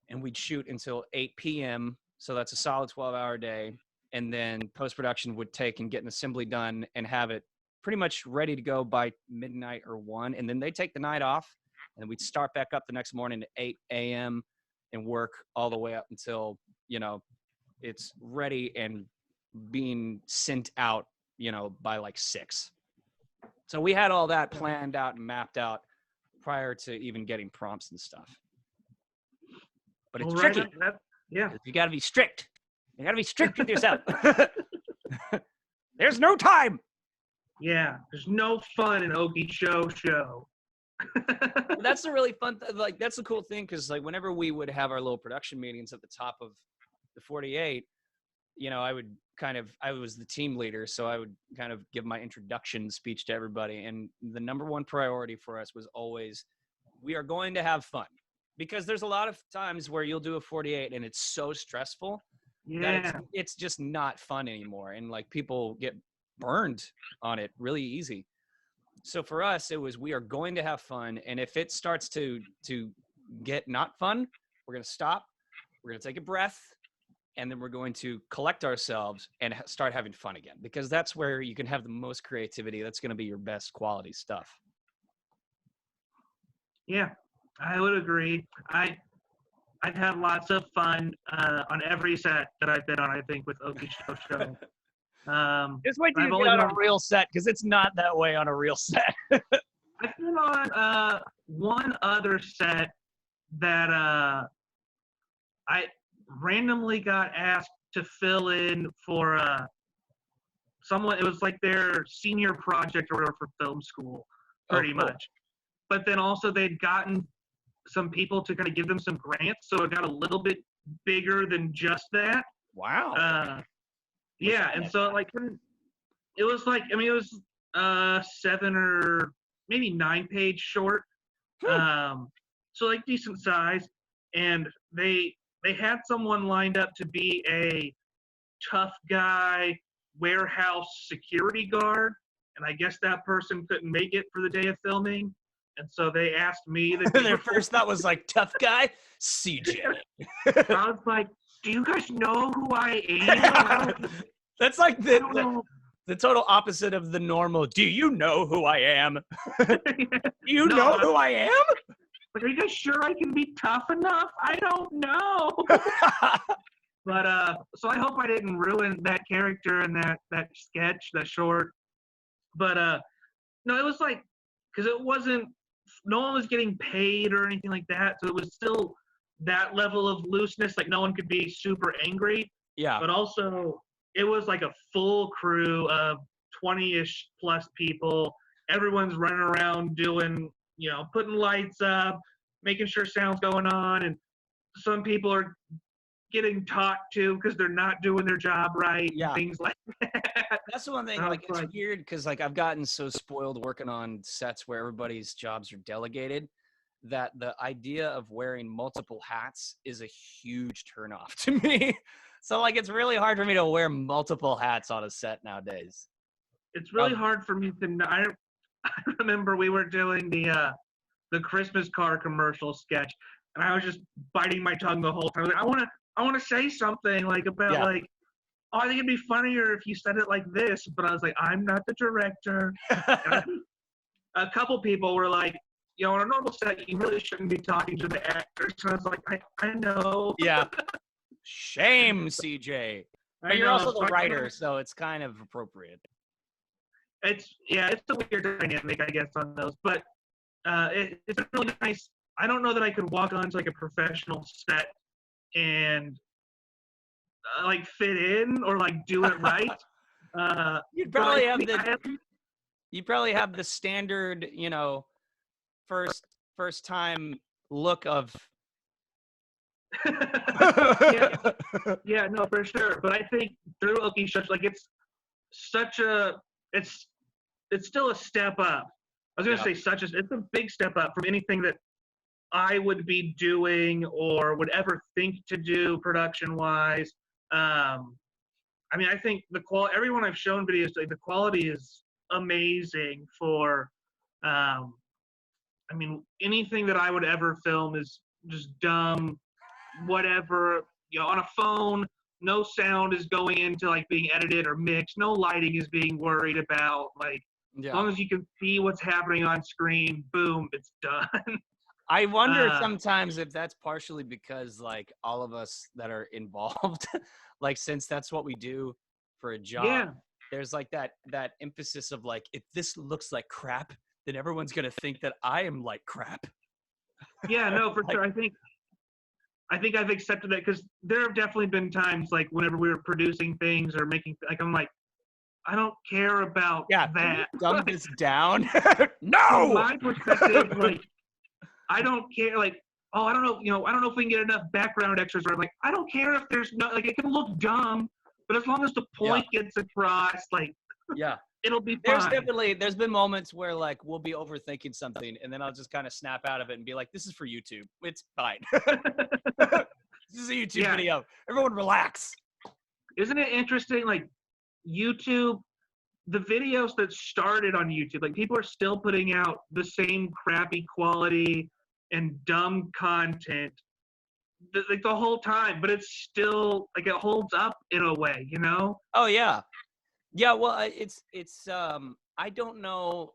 and we'd shoot until 8 p.m. So that's a solid 12-hour day, and then post-production would take and get an assembly done and have it pretty much ready to go by midnight or 1, and then they take the night off, and then we'd start back up the next morning at 8 a.m. and work all the way up until it's ready and being sent out, by like 6. So we had all that planned out and mapped out prior to even getting prompts and stuff. But it's tricky. Yeah. You got to be strict. You got to be strict with yourself. There's no time. Yeah. There's no fun in Okie Show. That's the really fun. That's the cool thing. Cause like whenever we would have our little production meetings at the top of the 48, I was the team leader, so I would kind of give my introduction speech to everybody. And the number one priority for us was always, we are going to have fun, because there's a lot of times where you'll do a 48 and it's so stressful that it's just not fun anymore. And like people get burned on it really easy. So for us, it was, we are going to have fun. And if it starts to get not fun, we're going to stop. We're going to take a breath. And then we're going to collect ourselves and start having fun again, because that's where you can have the most creativity. That's going to be your best quality stuff. Yeah, I would agree. I've had lots of fun on every set that I've been on, I think, with Okie Show. Just wait till you get on a real set, because it's not that way on a real set. I've been on one other set that I randomly got asked to fill in for someone. It was like their senior project or whatever for film school, pretty much. But then also they'd gotten some people to kind of give them some grants, so it got a little bit bigger than just that. Wow. Yeah, and so like it was like, it was 7 or maybe 9 page short. So like decent size, and they had someone lined up to be a tough guy warehouse security guard, and I guess that person couldn't make it for the day of filming, and so they asked me. Their first thought was like, tough guy, CJ. I was like, do you guys know who I am? That's like the total opposite of the normal, do you know who I am? Do you know who I am? Like, are you guys sure I can be tough enough? I don't know. But so I hope I didn't ruin that character and that sketch, that short. But no, it was like, because it wasn't, no one was getting paid or anything like that, so it was still that level of looseness. Like no one could be super angry. Yeah. But also, it was like a full crew of 20-ish plus people. Everyone's running around doing, putting lights up, making sure sound's going on, and some people are getting talked to because they're not doing their job right. Yeah. And things like that. That's the one thing. Like, it's weird because like I've gotten so spoiled working on sets where everybody's jobs are delegated that the idea of wearing multiple hats is a huge turnoff to me. So like it's really hard for me to wear multiple hats on a set nowadays. It's really hard for me to. I remember we were doing the Christmas car commercial sketch, and I was just biting my tongue the whole time. I was like, I want to say something like about like, oh, I think it'd be funnier if you said it like this. But I was like, I'm not the director. A couple people were like, on a normal set, you really shouldn't be talking to the actors. And I was like, I know. Yeah. Shame, CJ. But you're also the writer, so it's kind of appropriate. It's a weird dynamic, I guess, on those. But it's really nice. I don't know that I could walk onto like a professional set and like fit in or like do it right. You'd probably have the standard, first time look of. Yeah, no, for sure. But I think through Okie Show, like it's still a step up. I was gonna say it's a big step up from anything that I would be doing or would ever think to do production wise. I mean, I think everyone I've shown videos, like the quality is amazing for, I mean, anything that I would ever film is just dumb, whatever, on a phone, no sound is going into like being edited or mixed, no lighting is being worried about, like, as long as you can see what's happening on screen, boom, it's done. I wonder sometimes if that's partially because like all of us that are involved, like since that's what we do for a job, there's like that emphasis of like, if this looks like crap, then everyone's gonna think that I am like crap. Yeah, no, for sure. I think I've accepted that because there have definitely been times like whenever we were producing things or making like I'm like, I don't care about that. Dumb this down. No. From my perspective, like. I don't care, like, I don't know, I don't know if we can get enough background extras where I'm like, I don't care if there's no, like, it can look dumb, but as long as the point gets across, like, it'll be fine. There's been moments where, like, we'll be overthinking something, and then I'll just kind of snap out of it and be like, this is for YouTube. It's fine. This is a YouTube video. Everyone relax. Isn't it interesting, like, YouTube, the videos that started on YouTube, like, people are still putting out the same crappy quality and dumb content like the whole time, but it's still like it holds up in a way, Oh yeah. Well, it's I don't know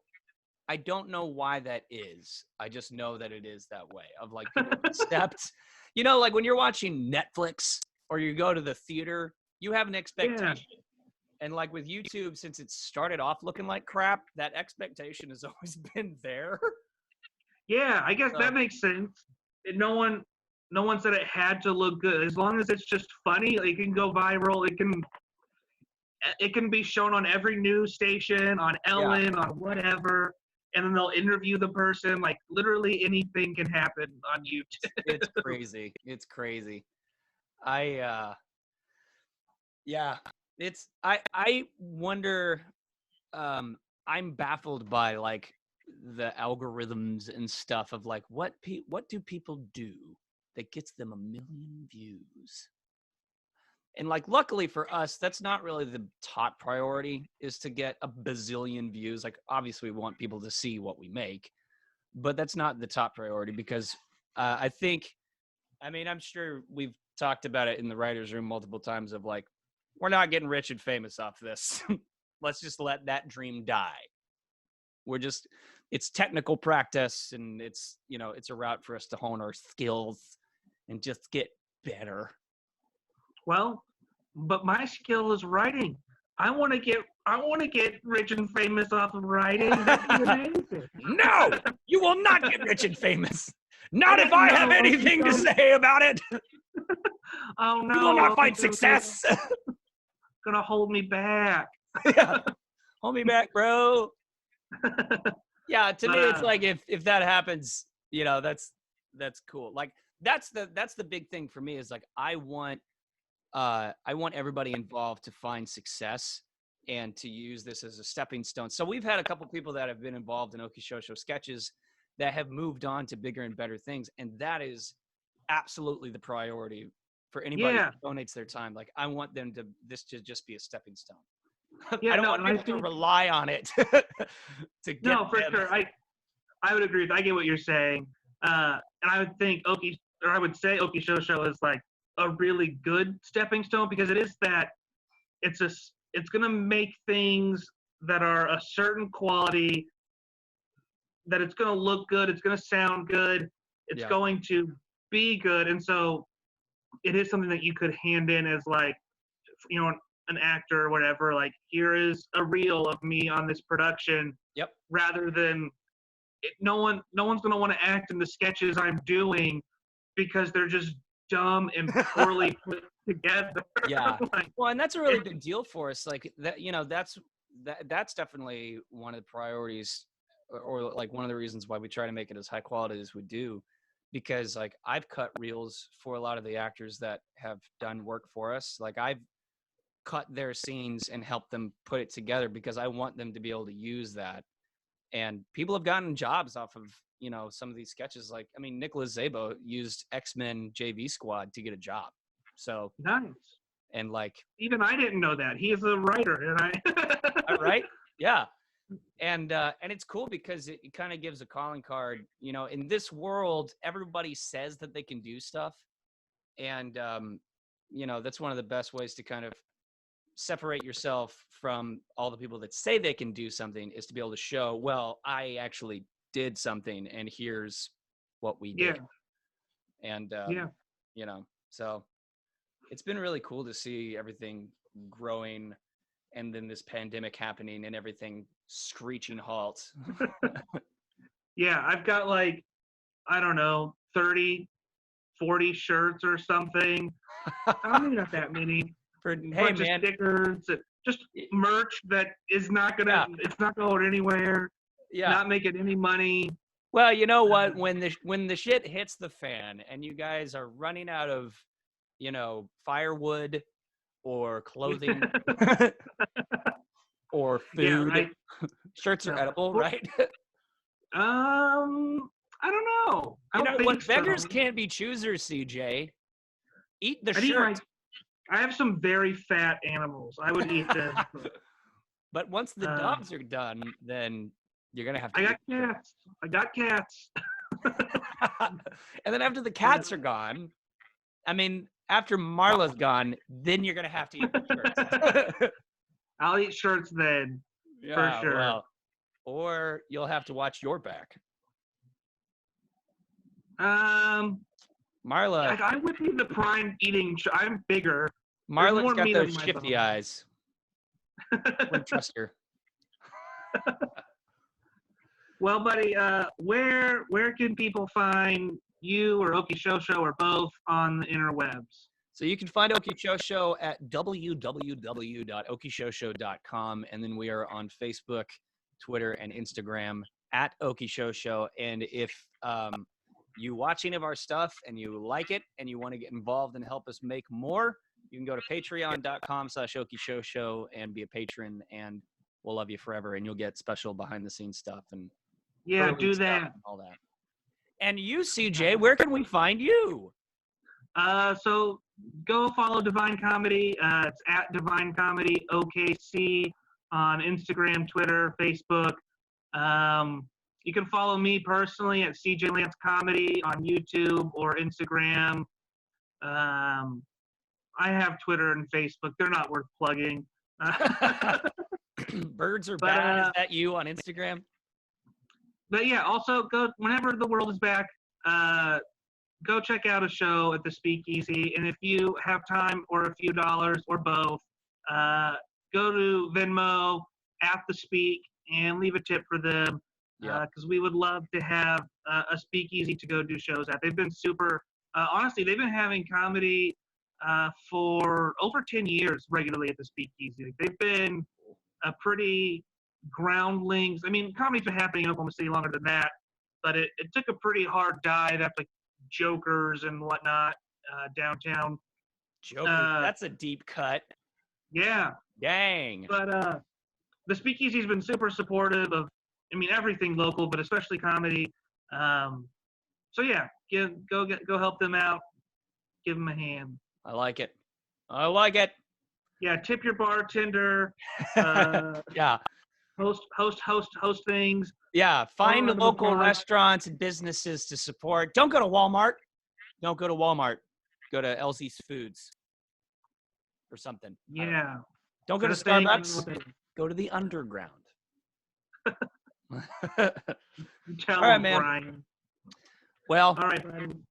why that is. I just know that it is that way of like people accept, like when you're watching Netflix or you go to the theater, you have an expectation. And like with YouTube, since it started off looking like crap, that expectation has always been there. Yeah, I guess that makes sense. No one said it had to look good. As long as it's just funny, it can go viral. It can be shown on every news station, on Ellen, on whatever, and then they'll interview the person. Like literally anything can happen on YouTube. It's crazy. It's crazy. I wonder. I'm baffled by like the algorithms and stuff of like what do people do that gets them 1 million views? And like luckily for us, that's not really the top priority, is to get a bazillion views. Like obviously we want people to see what we make, but that's not the top priority because I'm sure we've talked about it in the writer's room multiple times of like, we're not getting rich and famous off this. Let's just let that dream die. It's technical practice and it's a route for us to hone our skills and just get better. Well, but my skill is writing. I want to get rich and famous off of writing. That'd be amazing. No, you will not get rich and famous. Not if I have anything to say about it. Oh no! You will not find success. Gonna hold me back. Yeah. Hold me back, bro. Yeah, to me it's like if that happens, that's cool. Like that's the big thing for me is like I want everybody involved to find success and to use this as a stepping stone. So we've had a couple people that have been involved in Okie Show sketches that have moved on to bigger and better things, and that is absolutely the priority for anybody who donates their time. Like I want this to just be a stepping stone. I don't want people to rely on it to get. No, for sure. I would agree. I get what you're saying, and I would think I would say Okie Show is like a really good stepping stone, because it is that it's going to make things that are a certain quality, that it's going to look good, it's going to sound good, it's Yeah. going to be good. And so it is something that you could hand in as like, an actor or whatever, like, here is a reel of me on this production. Yep. Rather than no one's going to want to act in the sketches I'm doing because they're just dumb and poorly put together. Yeah. Like, Well, and that's a really big deal for us. Like that, that's definitely one of the priorities, or like one of the reasons why we try to make it as high quality as we do, because like I've cut reels for a lot of the actors that have done work for us. Like I've cut their scenes and helped them put it together because I want them to be able to use that. And people have gotten jobs off of, some of these sketches. Like, I mean, Nicholas Szabo used X-Men JV Squad to get a job. So nice. And like, even I didn't know that. He is a writer, and right? Yeah. And it's cool because it kind of gives a calling card. In this world, everybody says that they can do stuff. And, that's one of the best ways to kind of separate yourself from all the people that say they can do something, is to be able to show, well, I actually did something and here's what we did. And, so it's been really cool to see everything growing, and then this pandemic happening and everything screeching halt. Yeah, I've got like, I don't know, 30, 40 shirts or something. Maybe not that many. Bunch of stickers, just merch that is not gonna, it's not going anywhere. Yeah. Not making any money. Well, you know what? When the shit hits the fan and you guys are running out of, firewood or clothing or food, shirts are edible, right? I don't know. What beggars can't be choosers, CJ. Eat the shirt. I have some very fat animals. I would eat this. But once the dogs are done, then you're going to have to I got cats. And then after the cats are gone, I mean, after Marla's gone, then you're going to have to eat the shirts. I'll eat shirts then, for sure. Well, or you'll have to watch your back. Marla. I would be the prime eating. I'm bigger. Marla's got those shifty eyes. Wouldn't trust her. Well, buddy, where can people find you or Okie Show or both on the interwebs? So you can find Okie Show at www.okieshowshow.com, and then we are on Facebook, Twitter, and Instagram at Okie Show. And if you watch any of our stuff and you like it and you want to get involved and help us make more, you can go to patreon.com/Okie Show and be a patron, and we'll love you forever, and you'll get special behind the scenes stuff and do that and all that. And you, CJ, where can we find you? So go follow Divine Comedy. It's at Divine Comedy OKC on Instagram, Twitter, Facebook. You can follow me personally at CJ Lance Comedy on YouTube or Instagram. I have Twitter and Facebook. They're not worth plugging. Birds are bad. Is that you on Instagram? But yeah, also go whenever the world is back. Go check out a show at the Speakeasy, and if you have time or a few dollars or both, go to Venmo at the Speak and leave a tip for them, because we would love to have a Speakeasy to go do shows at. They've been super. Honestly, they've been having comedy for over 10 years regularly at the Speakeasy. They've been a pretty groundlings. I mean, comedy's been happening in Oklahoma City longer than that, but it took a pretty hard dive after Jokers and whatnot downtown. Jokers, that's a deep cut. Yeah. Dang. But the Speakeasy's been super supportive of, everything local, but especially comedy. So yeah, go help them out. Give them a hand. I like it. Yeah, tip your bartender. Yeah. Host things. Yeah, find local restaurants and businesses to support. Don't go to Walmart. Go to Elsie's Foods or something. Yeah. Don't go to Starbucks. Go to the underground. Tell All right, him, man. Brian. Well, all right, Brian.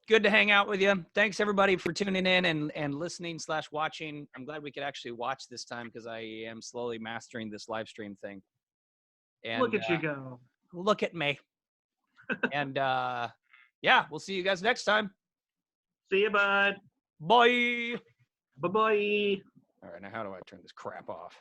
Good to hang out with you. Thanks everybody for tuning in and listening / watching. I'm glad we could actually watch this time because I am slowly mastering this live stream thing. And look at you go. Look at me. And yeah, we'll see you guys next time. See you, bud. Bye. Bye-bye. All right, now how do I turn this crap off?